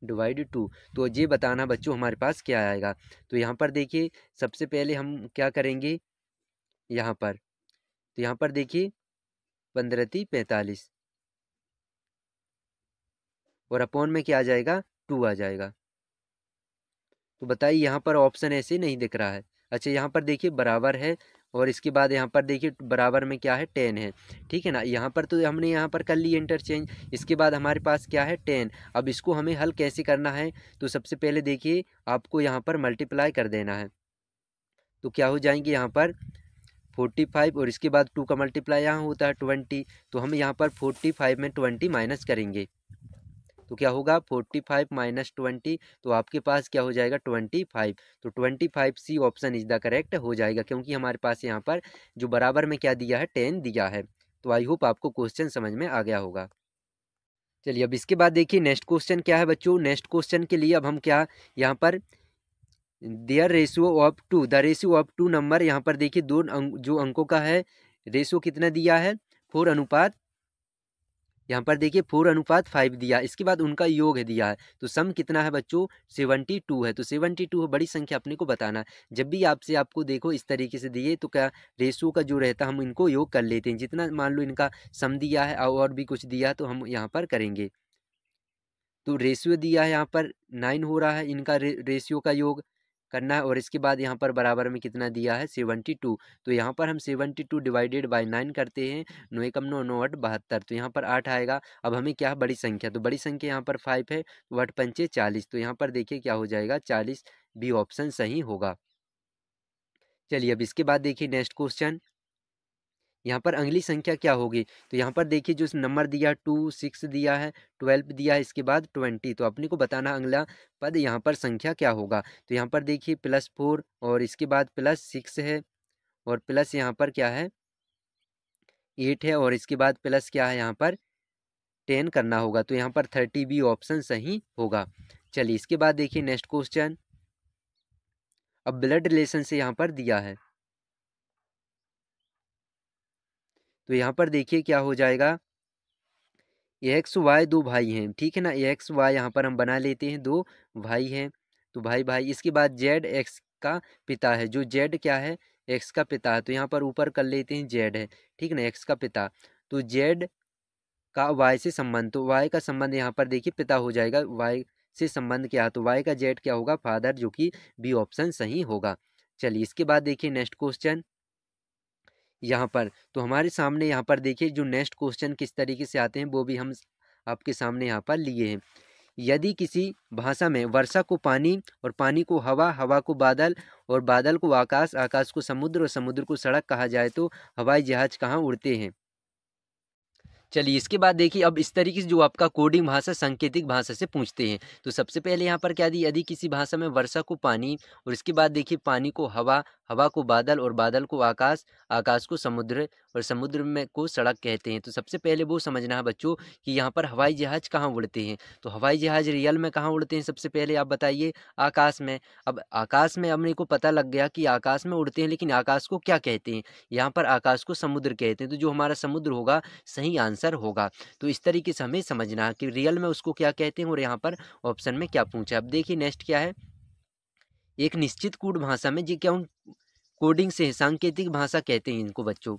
डिवाइड 2। तो ये बताना बच्चों हमारे पास क्या आएगा। तो यहाँ पर देखिए सबसे पहले हम क्या करेंगे, यहाँ पर तो यहाँ पर देखिए 15×3 = 45 और अपॉन में क्या आ जाएगा 2 आ जाएगा। तो बताइए यहाँ पर ऑप्शन ऐसे नहीं दिख रहा है। अच्छा यहाँ पर देखिए बराबर है और इसके बाद यहाँ पर देखिए बराबर में क्या है 10 है, ठीक है ना। यहाँ पर तो हमने यहाँ पर कर ली इंटरचेंज, इसके बाद हमारे पास क्या है 10। अब इसको हमें हल कैसे करना है, तो सबसे पहले देखिए आपको यहाँ पर मल्टीप्लाई कर देना है। तो क्या हो जाएंगे यहाँ पर 45 और इसके बाद 2 का मल्टीप्लाई यहाँ होता है 20। तो हम यहाँ पर 45 में 20 माइनस करेंगे तो क्या होगा 45 माइनस 20, तो आपके पास क्या हो जाएगा 25। तो 25 C option is the correct हो जाएगा, क्योंकि हमारे पास यहाँ पर जो बराबर में क्या दिया है 10 दिया है। तो आई होप आपको क्वेश्चन समझ में आ गया होगा। चलिए अब इसके बाद देखिए नेक्स्ट क्वेश्चन क्या है बच्चों, नेक्स्ट क्वेश्चन के लिए अब हम क्या यहाँ पर their ratio of two, the ratio of two number, यहाँ पर देखिए दो जो अंकों का है रेशियो कितना दिया है 4 अनुपात, यहाँ पर देखिए 4 अनुपात 5 दिया, इसके बाद उनका योग है दिया है, तो सम कितना है बच्चों 72 है। तो 72 बड़ी संख्या अपने को बताना। जब भी आपसे आपको देखो इस तरीके से दिए तो क्या रेशियो का जो रहता है हम इनको योग कर लेते हैं, जितना मान लो इनका सम दिया है और भी कुछ दिया तो हम यहाँ पर करेंगे। तो रेशियो दिया है यहाँ पर 9 हो रहा है, इनका रेशियो का योग करना है, और इसके बाद यहाँ पर बराबर में कितना दिया है 72। तो यहाँ पर हम 72 डिवाइडेड बाय 9 करते हैं, 9 एकम 9 9 8 72, तो यहाँ पर 8 आएगा। अब हमें क्या है बड़ी संख्या, तो बड़ी संख्या यहाँ पर 5 है, तो 8 पंचे 40, तो यहाँ पर देखिए क्या हो जाएगा 40, बी ऑप्शन सही होगा। चलिए अब इसके बाद देखिए नेक्स्ट क्वेश्चन, यहाँ पर अगली संख्या क्या होगी, तो यहाँ पर देखिए जो नंबर दिया 2 6 दिया है, 12 दिया है, इसके बाद 20, तो अपने को बताना अगला पद यहाँ पर संख्या क्या होगा। तो यहाँ पर देखिए +4 और इसके बाद +6 है, और प्लस यहाँ पर क्या है 8 है, और इसके बाद प्लस क्या है यहाँ पर 10 करना होगा, तो यहाँ पर 30 बी ऑप्शन सही होगा। चलिए इसके बाद देखिए नेक्स्ट क्वेश्चन, अब ब्लड रिलेशन से यहाँ पर दिया है, तो यहाँ पर देखिए क्या हो जाएगा, एक्स वाई दो भाई हैं, ठीक है ना, एक्स वाई यहाँ पर हम बना लेते हैं, दो भाई हैं, तो भाई भाई, इसके बाद जेड एक्स का पिता है, जो जेड क्या है एक्स का पिता है, तो यहाँ पर ऊपर कर लेते हैं जेड है, ठीक है ना, एक्स का पिता, तो जेड का वाई से संबंध, तो वाई का संबंध यहाँ पर देखिए पिता हो जाएगा, वाई से संबंध क्या है, तो वाई का जेड क्या होगा फादर, जो कि बी ऑप्शन सही होगा। चलिए इसके बाद देखिए नेक्स्ट क्वेश्चन, यहाँ पर तो हमारे सामने यहाँ पर देखिए जो नेक्स्ट क्वेश्चन किस तरीके से आते हैं वो भी हम आपके सामने यहाँ पर लिए हैं। यदि किसी भाषा में वर्षा को पानी और पानी को हवा, हवा को बादल और बादल को आकाश, आकाश को समुद्र और समुद्र को सड़क कहा जाए तो हवाई जहाज कहाँ उड़ते हैं। चलिए इसके बाद देखिए अब इस तरीके से जो आपका कोडिंग भाषा सांकेतिक भाषा से पूछते हैं, तो सबसे पहले यहाँ पर क्या दी, यदि किसी भाषा में वर्षा को पानी और इसके बाद देखिए पानी को हवा, हवा को बादल और बादल को आकाश, आकाश को समुद्र और समुद्र में को सड़क कहते हैं। तो सबसे पहले वो समझना है बच्चों कि यहाँ पर हवाई जहाज कहाँ उड़ते हैं, तो हवाई जहाज रियल में कहाँ उड़ते हैं, सबसे पहले आप बताइए आकाश में। अब आकाश में अपने को पता लग गया कि आकाश में उड़ते हैं, लेकिन आकाश को क्या कहते हैं, यहाँ पर आकाश को समुद्र कहते हैं, तो जो हमारा समुद्र होगा सही आंसर होगा। तो इस तरीके से हमें समझना है कि रियल में उसको क्या कहते हैं और यहाँ पर ऑप्शन में क्या पूछा। अब देखिए नेक्स्ट क्या है, एक निश्चित कोड भाषा में, जी क्या कोडिंग से सांकेतिक भाषा कहते हैं इनको बच्चों।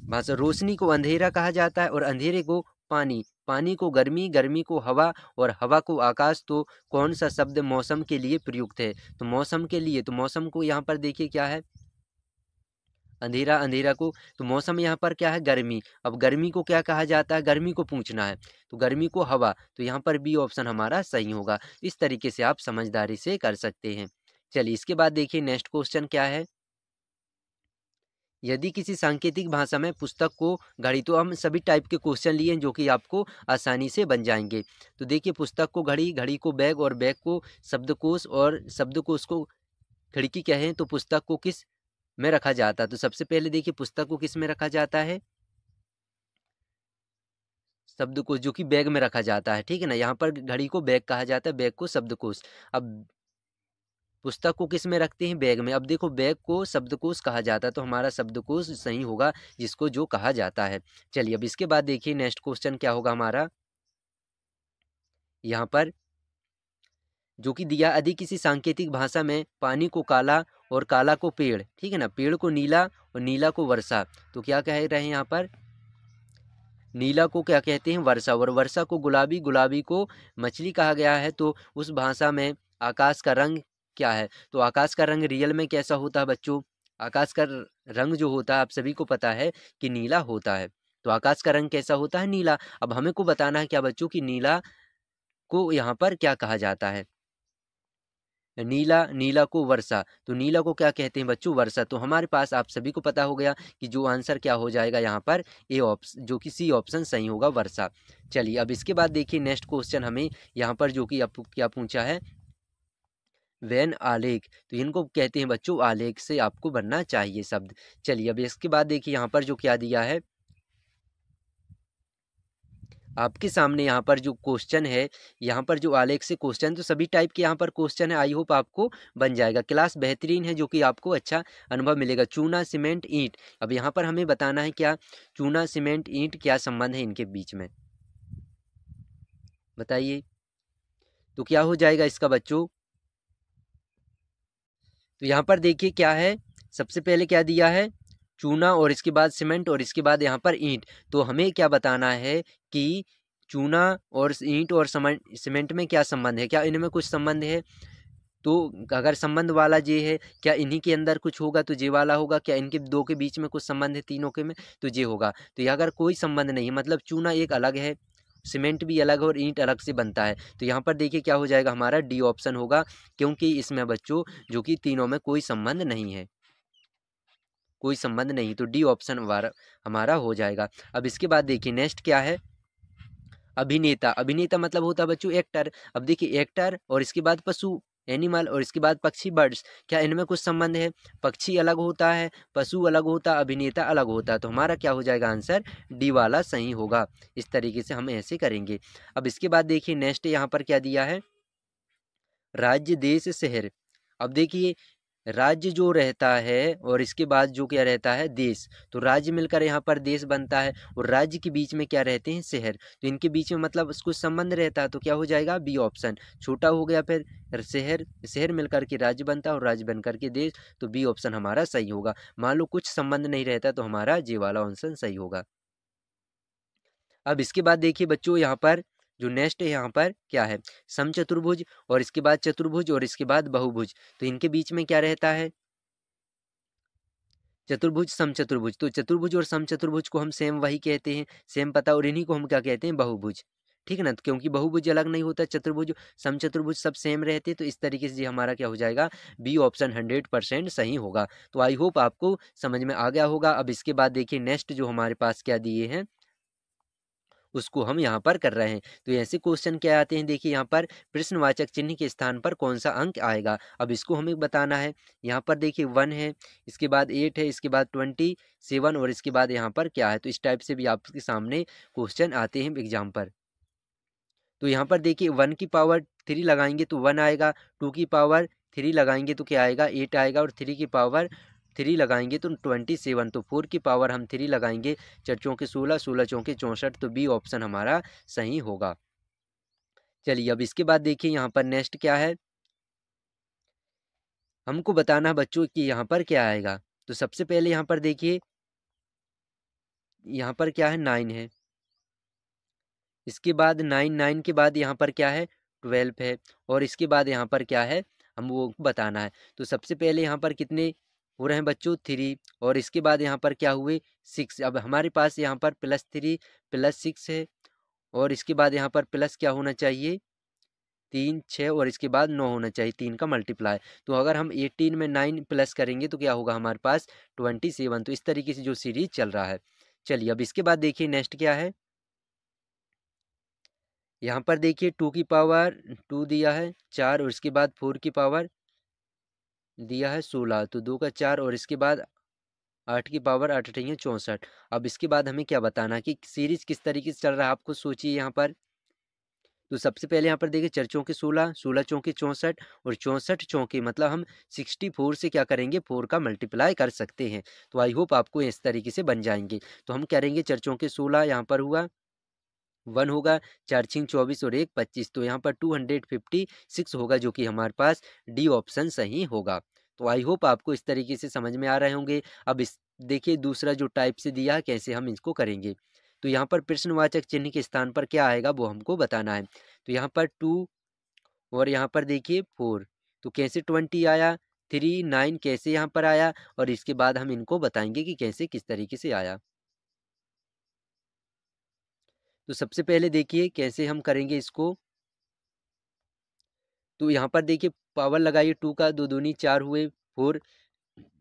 भाषा रोशनी को अंधेरा कहा जाता है और अंधेरे को पानी, पानी को गर्मी, गर्मी को हवा और हवा को आकाश। तो कौन सा शब्द मौसम के लिए प्रयुक्त है, तो मौसम के लिए, तो मौसम को यहाँ पर देखिए क्या है अंधेरा, अंधेरा को, तो मौसम यहाँ पर क्या है गर्मी। अब गर्मी को क्या कहा जाता है, गर्मी को पूछना है, तो गर्मी को हवा, तो यहाँ पर बी ऑप्शन हमारा सही होगा। इस तरीके से आप समझदारी से कर सकते हैं। चलिए इसके बाद देखिए नेक्स्ट क्वेश्चन क्या है, यदि किसी सांकेतिक भाषा में पुस्तक को घड़ी, तो हम सभी टाइप के क्वेश्चन लिए जो कि आपको आसानी से बन जाएंगे। तो देखिए पुस्तक को घड़ी, घड़ी को बैग और बैग को शब्दकोश और शब्दकोश को खिड़की कहें तो पुस्तक को किस में रखा जाता है। तो सबसे पहले देखिए पुस्तक को किस में रखा जाता है, शब्दकोश, जो कि बैग में रखा जाता है, ठीक है ना, यहाँ पर घड़ी को बैग कहा जाता है, बैग को शब्दकोश। अब पुस्तक को किस में रखते हैं, बैग में। अब देखो बैग को शब्दकोश कहा जाता है, तो हमारा शब्दकोश सही होगा जिसको जो कहा जाता है। चलिए अब इसके बाद देखिए नेक्स्ट क्वेश्चन क्या होगा हमारा, यहाँ पर जो कि दिया, यदि किसी सांकेतिक भाषा में पानी को काला और काला को पेड़, ठीक है ना, पेड़ को नीला और नीला को वर्षा, तो क्या कह रहे हैं यहाँ पर, नीला को क्या कहते हैं वर्षा, और वर्षा को गुलाबी, गुलाबी को मछली कहा गया है। तो उस भाषा में आकाश का रंग क्या है, तो आकाश का रंग रियल में कैसा होता है बच्चों, आकाश का रंग जो होता है आप सभी को पता है कि नीला होता है। तो आकाश का रंग कैसा होता है, नीला। अब हमें को बताना है क्या बच्चों कि नीला को यहाँ पर क्या कहा जाता है, नीला, नीला को वर्षा, तो नीला को क्या कहते हैं बच्चों, वर्षा। तो हमारे पास आप सभी को पता हो गया कि जो आंसर क्या हो जाएगा यहाँ पर ए ऑप्शन, जो कि सी ऑप्शन सही होगा वर्षा। चलिए अब इसके बाद देखिए नेक्स्ट क्वेश्चन हमें यहाँ पर जो कि आपको क्या पूछा है, वैन आलेख, तो इनको कहते हैं बच्चों आलेख, से आपको बनना चाहिए शब्द। चलिए अब इसके बाद देखिए यहाँ पर जो क्या दिया है, आपके सामने यहाँ पर जो क्वेश्चन है, यहाँ पर जो आलेख से क्वेश्चन, तो सभी टाइप के यहाँ पर क्वेश्चन है। आई होप आपको बन जाएगा। क्लास बेहतरीन है, जो कि आपको अच्छा अनुभव मिलेगा। चूना, सीमेंट, ईंट। अब यहाँ पर हमें बताना है क्या चूना, सीमेंट, ईंट क्या संबंध है इनके बीच में, बताइए। तो क्या हो जाएगा इसका बच्चों? तो यहाँ पर देखिए क्या है, सबसे पहले क्या दिया है, चूना और इसके बाद सीमेंट और इसके बाद यहाँ पर ईंट। तो हमें क्या बताना है कि चूना और ईंट और सीमेंट में क्या संबंध है, क्या इनमें कुछ संबंध है। तो अगर संबंध वाला ये है, क्या इन्हीं के अंदर कुछ होगा तो ये वाला होगा, क्या इनके दो के बीच में कुछ संबंध है तीनों के में, तो ये होगा। तो ये अगर कोई संबंध नहीं है, मतलब चूना एक अलग है, सीमेंट भी अलग है और ईंट अलग से बनता है, तो यहाँ पर देखिए क्या हो जाएगा, हमारा डी ऑप्शन होगा, क्योंकि इसमें बच्चों जो कि तीनों में कोई संबंध नहीं है, कोई संबंध नहीं, तो डी ऑप्शन हमारा हो जाएगा। अब इसके बाद देखिए नेक्स्ट क्या है, अभिनेता। अभिनेता मतलब होता है बच्चों एक्टर। अब देखिए एक्टर और इसके बाद पशु, एनिमल, और इसके बाद पक्षी, बर्ड्स। क्या इनमें कुछ संबंध है? पक्षी अलग होता है, पशु अलग होता, अभिनेता अलग होता, तो हमारा क्या हो जाएगा आंसर, डी वाला सही होगा। इस तरीके से हम ऐसे करेंगे। अब इसके बाद देखिए नेक्स्ट यहाँ पर क्या दिया है, राज्य, देश, शहर। अब देखिए राज्य जो रहता है और इसके बाद जो क्या रहता है, देश, तो राज्य मिलकर यहाँ पर देश बनता है, और राज्य के बीच में क्या रहते हैं, शहर। तो इनके बीच में मतलब उसको संबंध रहता है, तो क्या हो जाएगा, बी ऑप्शन। छोटा हो गया, फिर शहर, शहर मिलकर के राज्य बनता है और राज्य बनकर के देश, तो बी ऑप्शन हमारा सही होगा। मान लो कुछ संबंध नहीं रहता तो हमारा जे वाला ऑप्शन सही होगा। अब इसके बाद देखिए बच्चों यहाँ पर जो नेक्स्ट है, यहाँ पर क्या है, समचतुर्भुज और इसके बाद चतुर्भुज और इसके बाद बहुभुज। तो इनके बीच में क्या रहता है, चतुर्भुज, समचतुर्भुज। तो चतुर्भुज और समचतुर्भुज को हम सेम वही कहते हैं, सेम पता, और इन्हीं को हम क्या कहते हैं, बहुभुज। ठीक है ना, तो क्योंकि बहुभुज अलग नहीं होता, चतुर्भुज समचतुर्भुज सब सेम रहते हैं, तो इस तरीके से ये हमारा क्या हो जाएगा, बी ऑप्शन 100% सही होगा। तो आई होप आपको समझ में आ गया होगा। अब इसके बाद देखिए नेक्स्ट जो हमारे पास क्या दिए हैं उसको हम यहाँ पर कर रहे हैं। तो ऐसे क्वेश्चन क्या आते हैं, देखिए यहाँ पर प्रश्नवाचक चिन्ह के स्थान पर कौन सा अंक आएगा, अब इसको हमें बताना है। यहाँ पर देखिए 1 है, इसके बाद 8 है, इसके बाद 27 और इसके बाद यहाँ पर क्या है। तो इस टाइप से भी आपके सामने क्वेश्चन आते हैं एग्जाम पर। तो यहाँ पर देखिए 1 की पावर 3 लगाएंगे तो 1 आएगा, 2 की पावर 3 लगाएंगे तो क्या आएगा, 8 आएगा, और 3 की पावर 3 लगाएंगे तो 27। तो 4 की पावर हम 3 लगाएंगे, 4 चौके 16, 16 चौके 64, तो बी ऑप्शन हमारा सही होगा। चलिए अब इसके बाद देखिए यहाँ पर नेक्स्ट क्या है, हमको बताना है बच्चों कि यहाँ पर क्या आएगा। तो सबसे पहले यहाँ पर देखिए, यहाँ पर क्या है, 9 है, इसके बाद 9, 9 के बाद यहाँ पर क्या है, 12 है, और इसके बाद यहाँ पर क्या है, हम वो बताना है। तो सबसे पहले यहाँ पर कितने हो रहे हैं बच्चों, 3, और इसके बाद यहाँ पर क्या हुए, 6। अब हमारे पास यहाँ पर +3 +6 है, और इसके बाद यहाँ पर प्लस क्या होना चाहिए, 3, 6, और इसके बाद 9 होना चाहिए, 3 का मल्टीप्लाई। तो अगर हम 18 में 9 प्लस करेंगे तो क्या होगा हमारे पास, 27। तो इस तरीके से जो सीरीज चल रहा है। चलिए अब इसके बाद देखिए नेक्स्ट क्या है, यहाँ पर देखिए 2 की पावर 2 दिया है 4, और इसके बाद 4 की पावर दिया है 16, तो 2 का 4, और इसके बाद 8 की पावर 8 अठैया 64। अब इसके बाद हमें क्या बताना कि सीरीज किस तरीके से चल रहा है, आपको सोचिए यहाँ पर। तो सबसे पहले यहाँ पर देखिए 4 चौके 16, 16 चौके 64, और 64 चौके मतलब हम 64 से क्या करेंगे, 4 का मल्टीप्लाई कर सकते हैं। तो आई होप आपको इस तरीके से बन जाएंगे। तो हम करेंगे 4 चौके 16, यहाँ पर हुआ 1 होगा, 4 छिंग 24 और 1 25, तो यहाँ पर 256 होगा, जो कि हमारे पास डी ऑप्शन सही होगा। तो आई होप आपको इस तरीके से समझ में आ रहे होंगे। अब इस देखिए दूसरा जो टाइप से दिया है कैसे हम इसको करेंगे। तो यहाँ पर प्रश्नवाचक चिन्ह के स्थान पर क्या आएगा वो हमको बताना है। तो यहाँ पर 2 और यहाँ पर देखिए 4, तो कैसे 20 आया, 3, 9 कैसे यहाँ पर आया, और इसके बाद हम इनको बताएंगे कि कैसे किस तरीके से आया। तो सबसे पहले देखिए कैसे हम करेंगे इसको। तो यहाँ पर देखिए पावर लगाइए, 2 का 2 दूनी 4 हुए 4,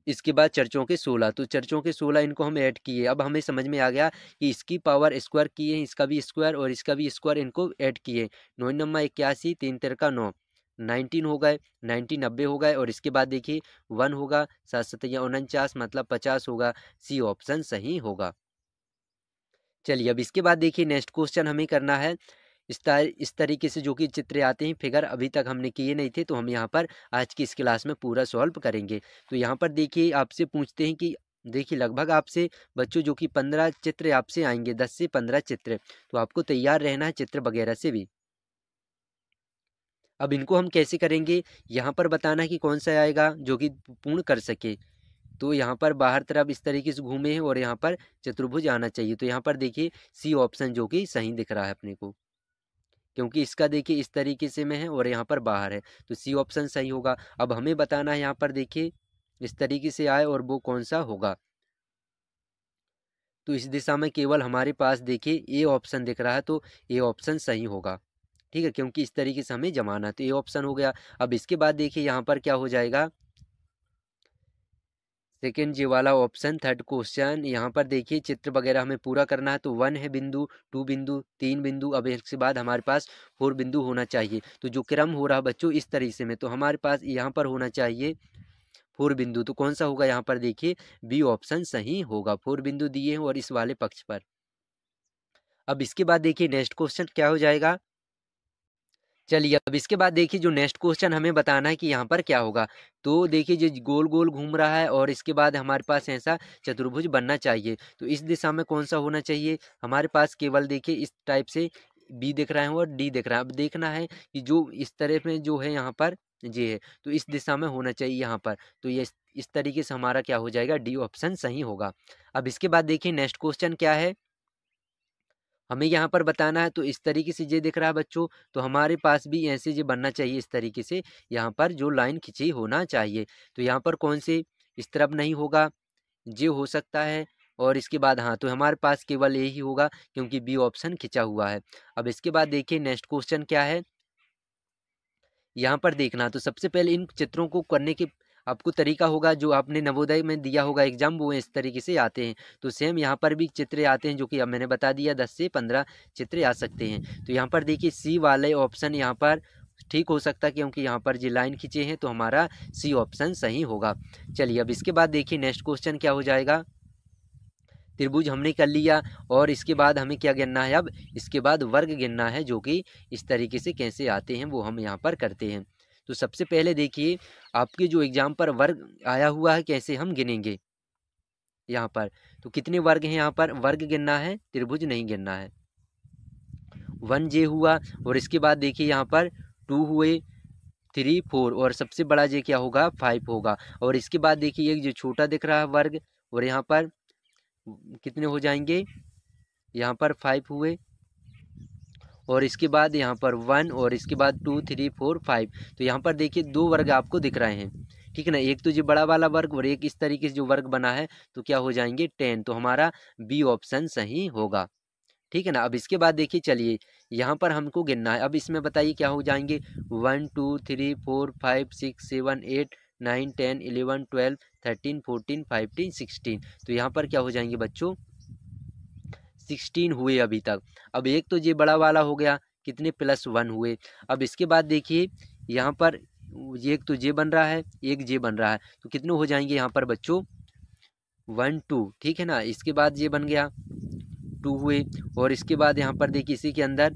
इसके बाद चर्चों के 16, तो चर्चों के 16 इनको हम ऐड किए। अब हमें समझ में आ गया कि इसकी पावर स्क्वायर किए, इसका भी स्क्वायर और इसका भी स्क्वायर, इनको ऐड किए। 9 नम्मा 81, 3 तेरह का 9, 19 हो गए, 19 90 हो गए, और इसके बाद देखिए 1 होगा, 7 सतैया 49 मतलब 50 होगा। सी ऑप्शन सही होगा। चलिए अब इसके बाद देखिए नेक्स्ट क्वेश्चन हमें करना है इस तरीके से, जो कि चित्र आते हैं फिगर अभी तक हमने किए नहीं थे, तो हम यहाँ पर आज की इस क्लास में पूरा सॉल्व करेंगे। तो यहाँ पर देखिए आपसे पूछते हैं कि देखिए लगभग आपसे बच्चों जो कि 15 चित्र आपसे आएंगे, 10 से 15 चित्र, तो आपको तैयार रहना है चित्र वगैरह से भी। अब इनको हम कैसे करेंगे, यहाँ पर बताना है कि कौन सा आएगा जो कि पूर्ण कर सके। तो यहाँ पर बाहर तरफ इस तरीके से घूमे हैं और यहाँ पर चतुर्भुज आना चाहिए। तो यहाँ पर देखिए सी ऑप्शन जो कि सही दिख रहा है अपने को, क्योंकि इसका देखिए इस तरीके से में है और यहाँ पर बाहर है, तो सी ऑप्शन सही होगा। अब हमें बताना है यहाँ पर देखिए इस तरीके से आए और वो कौन सा होगा। तो इस दिशा में केवल हमारे पास देखिए ए ऑप्शन दिख रहा है, तो ए ऑप्शन सही होगा। ठीक है, क्योंकि इस तरीके से हमें जमाना है, तो ए ऑप्शन हो गया। अब इसके बाद देखिए यहाँ पर क्या हो जाएगा, सेकेंड जी वाला ऑप्शन, थर्ड क्वेश्चन। यहाँ पर देखिए चित्र वगैरह हमें पूरा करना है, तो 1 है बिंदु, 2 बिंदु, 3 बिंदु। अब इसके बाद हमारे पास 4 बिंदु होना चाहिए। तो जो क्रम हो रहा है बच्चों इस तरीके में, तो हमारे पास यहाँ पर होना चाहिए 4 बिंदु। तो कौन सा होगा, यहाँ पर देखिए बी ऑप्शन सही होगा। 4 बिंदु दिए हैं और इस वाले पक्ष पर। अब इसके बाद देखिए नेक्स्ट क्वेश्चन क्या हो जाएगा। चलिए अब इसके बाद देखिए जो नेक्स्ट क्वेश्चन हमें बताना है कि यहाँ पर क्या होगा। तो देखिए जो गोल गोल घूम रहा है और इसके बाद हमारे पास ऐसा चतुर्भुज बनना चाहिए, तो इस दिशा में कौन सा होना चाहिए। हमारे पास केवल देखिए इस टाइप से बी दिख रहा है और डी दिख रहा है। अब देखना है कि जो इस तरह में जो है यहाँ पर ये है, तो इस दिशा में होना चाहिए यहाँ पर। तो ये इस तरीके से हमारा क्या हो जाएगा, डी ऑप्शन सही होगा। अब इसके बाद देखिए नेक्स्ट क्वेश्चन क्या है, हमें यहाँ पर बताना है। तो इस तरीके से ये दिख रहा है बच्चों, तो हमारे पास भी ऐसे ये बनना चाहिए इस तरीके से, यहाँ पर जो लाइन खिंची होना चाहिए। तो यहाँ पर कौन से इस तरफ नहीं होगा, ये हो सकता है। और इसके बाद हाँ, तो हमारे पास केवल यही होगा क्योंकि बी ऑप्शन खिंचा हुआ है। अब इसके बाद देखिए नेक्स्ट क्वेश्चन क्या है, यहाँ पर देखना। तो सबसे पहले इन चित्रों को करने के आपको तरीका होगा, जो आपने नवोदय में दिया होगा एग्जाम, वो इस तरीके से आते हैं। तो सेम यहाँ पर भी चित्र आते हैं, जो कि अब मैंने बता दिया 10 से 15 चित्र आ सकते हैं। तो यहाँ पर देखिए सी वाले ऑप्शन यहाँ पर ठीक हो सकता है, क्योंकि यहाँ पर जो लाइन खींचे हैं, तो हमारा सी ऑप्शन सही होगा। चलिए अब इसके बाद देखिए नेक्स्ट क्वेश्चन क्या हो जाएगा। त्रिभुज हमने कर लिया और इसके बाद हमें क्या गिनना है, अब इसके बाद वर्ग गिनना है, जो कि इस तरीके से कैसे आते हैं वो हम यहाँ पर करते हैं। तो सबसे पहले देखिए आपके जो एग्जाम पर वर्ग आया हुआ है, कैसे हम गिनेंगे यहाँ पर। तो कितने वर्ग हैं, यहाँ पर वर्ग गिनना है, त्रिभुज नहीं गिनना है। 1 जे हुआ और इसके बाद देखिए यहाँ पर 2 हुए, 3 4 और सबसे बड़ा जे क्या होगा, 5 होगा। और इसके बाद देखिए एक जो छोटा दिख रहा है वर्ग, और यहाँ पर कितने हो जाएंगे, यहाँ पर 5 हुए और इसके बाद यहाँ पर 1 और इसके बाद 2 3 4 5। तो यहाँ पर देखिए 2 वर्ग आपको दिख रहे हैं, ठीक है ना। एक तो जो बड़ा वाला वर्ग और एक इस तरीके से जो वर्ग बना है, तो क्या हो जाएंगे 10। तो हमारा बी ऑप्शन सही होगा, ठीक है ना। अब इसके बाद देखिए चलिए यहाँ पर हमको गिनना है। अब इसमें बताइए क्या हो जाएंगे, 1 2 3 4 5 6 7 8 9 10 11 12 13 14 15 16। तो यहाँ पर क्या हो जाएंगे बच्चों, 16 हुए अभी तक। अब एक तो ये बड़ा वाला हो गया, कितने +1 हुए। अब इसके बाद देखिए यहाँ पर ये एक तो जे बन रहा है, एक जे बन रहा है, तो कितने हो जाएंगे यहाँ पर बच्चों, 1 2, ठीक है ना। इसके बाद ये बन गया 2 हुए और इसके बाद यहाँ पर देखिए इसी के अंदर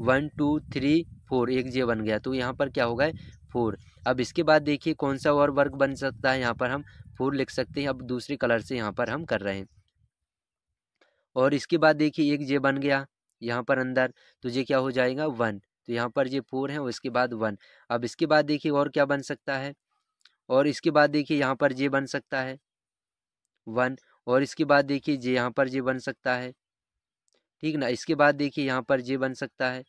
1 2 3 4 एक जे बन गया, तो यहाँ पर क्या होगा 4। अब इसके बाद देखिए कौन सा और वर्ग बन सकता है, यहाँ पर हम 4 लिख सकते हैं। अब दूसरे कलर से यहाँ पर हम कर रहे हैं। और इसके बाद देखिए एक जे बन गया यहाँ पर अंदर, तो ये क्या हो जाएगा 1। तो यहाँ पर ये 4 है और इसके बाद 1। अब इसके बाद देखिए और क्या बन सकता है, और इसके बाद देखिए यहाँ पर जे बन सकता है 1 और इसके बाद देखिए जे यहाँ पर जे बन सकता है, ठीक ना। इसके बाद देखिए यहाँ पर जे बन सकता है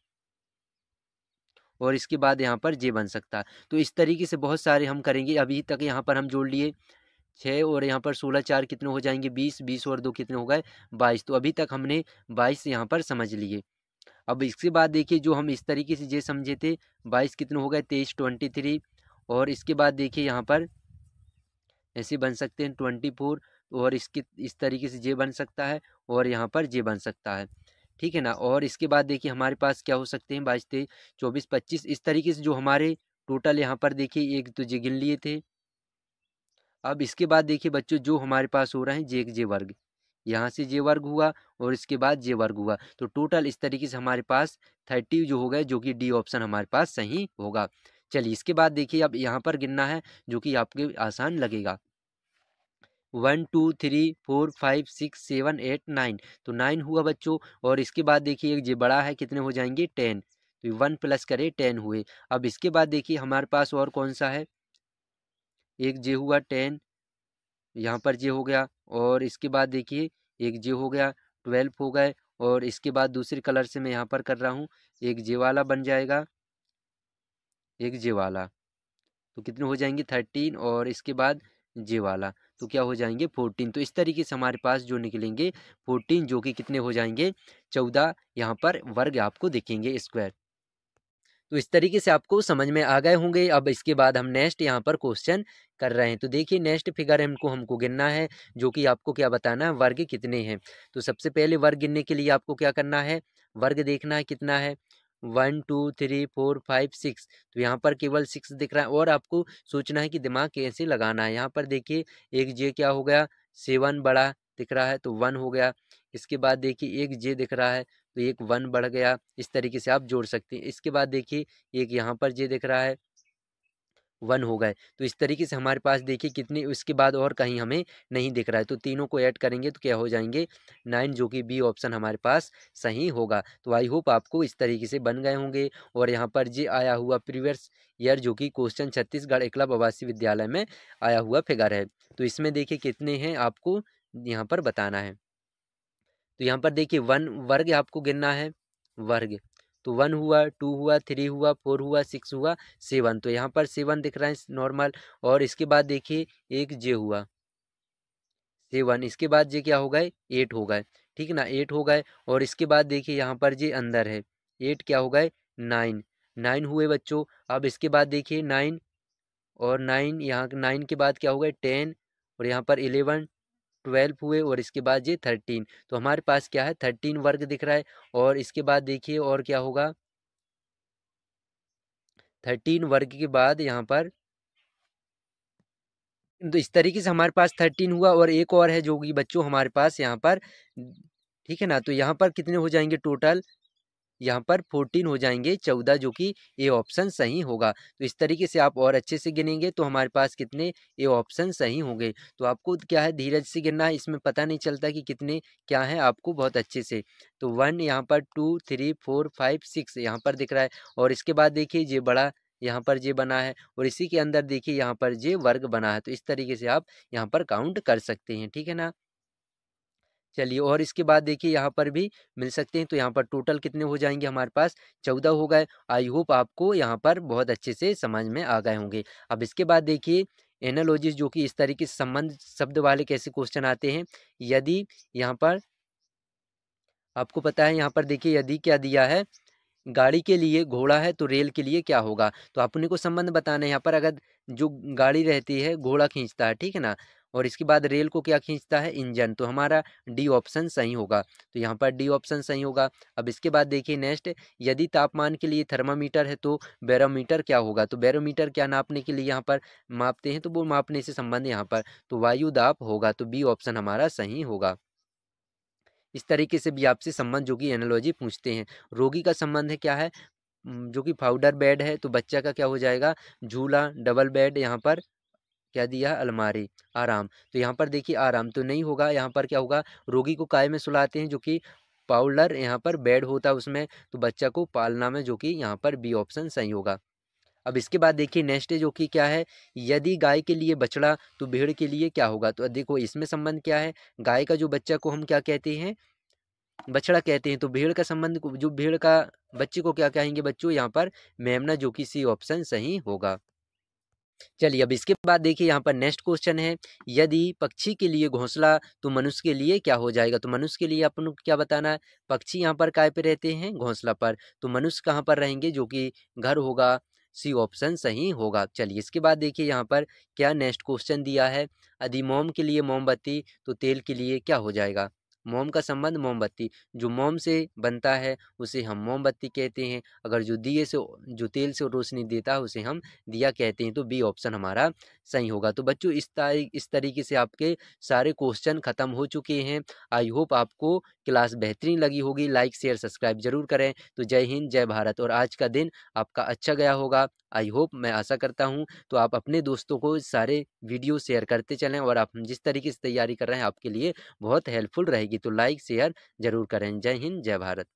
और इसके बाद यहाँ पर जे बन सकता है। तो इस तरीके से बहुत सारे हम करेंगे। अभी तक यहाँ पर हम जोड़ लिए 6 और यहाँ पर 16 4 कितने हो जाएंगे 20, 20 और 2 कितने हो गए 22। तो अभी तक हमने 22 यहाँ पर समझ लिए। अब इसके बाद देखिए जो हम इस तरीके से जे समझे थे, 22 कितने हो गए 23 23। और इसके बाद देखिए यहाँ पर ऐसे बन सकते हैं 24 और इसके इस तरीके से जे बन सकता है और यहाँ पर जे बन सकता है, ठीक है ना। और इसके बाद देखिए हमारे पास क्या हो सकते हैं 22 23 24 25, इस तरीके से जो हमारे टोटल यहाँ पर देखिए एक तो जे गिन लिए थे। अब इसके बाद देखिए बच्चों जो हमारे पास हो रहा है जे एक जे वर्ग, यहाँ से जे वर्ग हुआ और इसके बाद जे वर्ग हुआ। तो टोटल इस तरीके से हमारे पास 30 जो हो गए, जो कि डी ऑप्शन हमारे पास सही होगा। चलिए इसके बाद देखिए अब यहाँ पर गिनना है, जो कि आपके आसान लगेगा। 1 2 3 4 5 6 7 8 9, तो 9 हुआ बच्चों। और इसके बाद देखिए एक जे बड़ा है, कितने हो जाएंगे 10, तो 1 प्लस करें 10 हुए। अब इसके बाद देखिए हमारे पास और कौन सा है, एक जे हुआ 10, यहाँ पर जे हो गया। और इसके बाद देखिए एक जे हो गया, 12 हो गए। और इसके बाद दूसरे कलर से मैं यहाँ पर कर रहा हूँ, एक जे वाला बन जाएगा, एक जे वाला, तो कितने हो जाएंगे 13। और इसके बाद जे वाला, तो क्या हो जाएंगे 14। तो इस तरीके से हमारे पास जो निकलेंगे 14, जो कि कितने हो जाएंगे 14 यहाँ पर वर्ग आपको दिखेंगे स्क्वायर। तो इस तरीके से आपको समझ में आ गए होंगे। अब इसके बाद हम नेक्स्ट यहाँ पर क्वेश्चन कर रहे हैं। तो देखिए नेक्स्ट फिगर हमको गिनना है, जो कि आपको क्या बताना है, वर्ग कितने हैं। तो सबसे पहले वर्ग गिनने के लिए आपको क्या करना है, वर्ग देखना है कितना है, 1 2 3 4 5 6। तो यहाँ पर केवल 6 दिख रहा है, और आपको सोचना है कि दिमाग कैसे लगाना है। यहाँ पर देखिए एक जे क्या हो गया, 7 बड़ा दिख रहा है तो 1 हो गया। इसके बाद देखिए एक जे दिख रहा है तो एक 1 बढ़ गया। इस तरीके से आप जोड़ सकते हैं। इसके बाद देखिए एक यहाँ पर जे दिख रहा है, 1 हो गए। तो इस तरीके से हमारे पास देखिए कितने, उसके बाद और कहीं हमें नहीं दिख रहा है, तो तीनों को ऐड करेंगे तो क्या हो जाएंगे 9, जो कि बी ऑप्शन हमारे पास सही होगा। तो आई होप आपको इस तरीके से बन गए होंगे। और यहाँ पर जे आया हुआ प्रीवियस ईयर, जो कि क्वेश्चन छत्तीसगढ़ एकलव्य आवासीय विद्यालय में आया हुआ फिगर है। तो इसमें देखिए कितने हैं आपको यहाँ पर बताना है। तो यहाँ पर देखिए 1 वर्ग आपको गिनना है, वर्ग। तो 1 हुआ, 2 हुआ, 3 हुआ, 4 हुआ, 6 हुआ, 7। तो यहाँ पर 7 दिख रहा है नॉर्मल। और इसके बाद देखिए एक जे हुआ 7, इसके बाद जे क्या हो गए 8 हो गए, ठीक है ना, 8 हो गए। और इसके बाद देखिए यहाँ पर जे अंदर है 8 क्या हो गए 9, 9 हुए बच्चों। अब इसके बाद देखिए 9, और 9 यहाँ 9 के बाद क्या हो गए 10, और यहाँ पर 11 12 हुए। और इसके बाद ये 13। तो हमारे पास क्या है 13 वर्ग दिख रहा है। और इसके बाद देखिए और क्या होगा, 13 वर्ग के बाद यहाँ पर, तो इस तरीके से हमारे पास 13 हुआ। और एक और है जो कि बच्चों हमारे पास यहाँ पर, ठीक है ना, तो यहाँ पर कितने हो जाएंगे टोटल, यहाँ पर 14 हो जाएंगे 14, जो कि ए ऑप्शन सही होगा। तो इस तरीके से आप और अच्छे से गिनेंगे तो हमारे पास कितने ए ऑप्शन सही होंगे। तो आपको क्या है धीरज से गिनना है, इसमें पता नहीं चलता कि कितने क्या है आपको बहुत अच्छे से। तो 1 यहाँ पर 2 3 4 5 6 यहाँ पर दिख रहा है। और इसके बाद देखिए जे बड़ा यहाँ पर जे बना है, और इसी के अंदर देखिए यहाँ पर जे वर्ग बना है। तो इस तरीके से आप यहाँ पर काउंट कर सकते हैं, ठीक है ना। चलिए और इसके बाद देखिए यहाँ पर भी मिल सकते हैं। तो यहाँ पर टोटल कितने हो जाएंगे हमारे पास 14 हो गए। आई होप आपको यहाँ पर बहुत अच्छे से समझ में आ गए होंगे। अब इसके बाद देखिए एनालॉजीज, जो कि इस तरीके से संबंध शब्द वाले कैसे क्वेश्चन आते हैं। यदि यहाँ पर आपको पता है, यहाँ पर देखिए यदि क्या दिया है, गाड़ी के लिए घोड़ा है तो रेल के लिए क्या होगा। तो अपने को संबंध बताना है। यहाँ पर अगर जो गाड़ी रहती है घोड़ा खींचता है, ठीक है ना, और इसके बाद रेल को क्या खींचता है, इंजन। तो हमारा डी ऑप्शन सही होगा। तो यहाँ पर डी ऑप्शन सही होगा। अब इसके बाद देखिए नेक्स्ट, यदि तापमान के लिए थर्मामीटर है तो बैरोमीटर क्या होगा। तो बैरोमीटर क्या नापने के लिए यहाँ पर मापते हैं, तो वो मापने से संबंध यहाँ पर तो वायु दाब होगा। तो बी ऑप्शन हमारा सही होगा। इस तरीके से भी आपसे संबंध जो कि एनालॉजी पूछते हैं। रोगी का संबंध है क्या है, जो कि पाउडर बेड है तो बच्चा का क्या हो जाएगा, झूला। डबल बेड यहाँ पर क्या दिया, अलमारी। आराम, तो यहाँ पर देखिए आराम तो नहीं होगा, यहाँ पर क्या होगा, रोगी को काय में सुलाते हैं, जो कि पाउडर यहाँ पर बेड होता है उसमें। तो बच्चा को पालना में, जो कि यहाँ पर बी ऑप्शन सही होगा। अब इसके बाद देखिए नेक्स्ट जो कि क्या है, यदि गाय के लिए बछड़ा तो भेड़ के लिए क्या होगा। तो देखो इसमें संबंध क्या है, गाय का जो बच्चा को हम क्या कहते हैं, बछड़ा कहते हैं। तो भेड़ का संबंध जो भेड़ का बच्चे को क्या कहेंगे बच्चों, यहाँ पर मेमना, जो कि सी ऑप्शन सही होगा। चलिए अब इसके बाद देखिए यहाँ पर नेक्स्ट क्वेश्चन है, यदि पक्षी के लिए घोंसला तो मनुष्य के लिए क्या हो जाएगा। तो मनुष्य के लिए अपन को क्या बताना है, पक्षी यहाँ पर काय पे रहते हैं, घोंसला पर। तो मनुष्य कहाँ पर रहेंगे, जो कि घर होगा। सी ऑप्शन सही होगा। चलिए इसके बाद देखिए यहाँ पर क्या नेक्स्ट क्वेश्चन दिया है, अधिमोम के लिए मोमबत्ती तो तेल के लिए क्या हो जाएगा, मोम का संबंध मोमबत्ती, जो मोम से बनता है उसे हम मोमबत्ती कहते हैं। अगर जो तेल से रोशनी देता है उसे हम दिया कहते हैं। तो बी ऑप्शन हमारा सही होगा। तो बच्चों इस तरीके से आपके सारे क्वेश्चन खत्म हो चुके हैं। आई होप आपको क्लास बेहतरीन लगी होगी। लाइक शेयर सब्सक्राइब जरूर करें। तो जय हिंद जय भारत, और आज का दिन आपका अच्छा गया होगा। आई होप, मैं आशा करता हूँ। तो आप अपने दोस्तों को सारे वीडियो शेयर करते चलें, और आप जिस तरीके से तैयारी कर रहे हैं आपके लिए बहुत हेल्पफुल रहेगी। तो लाइक शेयर जरूर करें। जय हिंद जय भारत।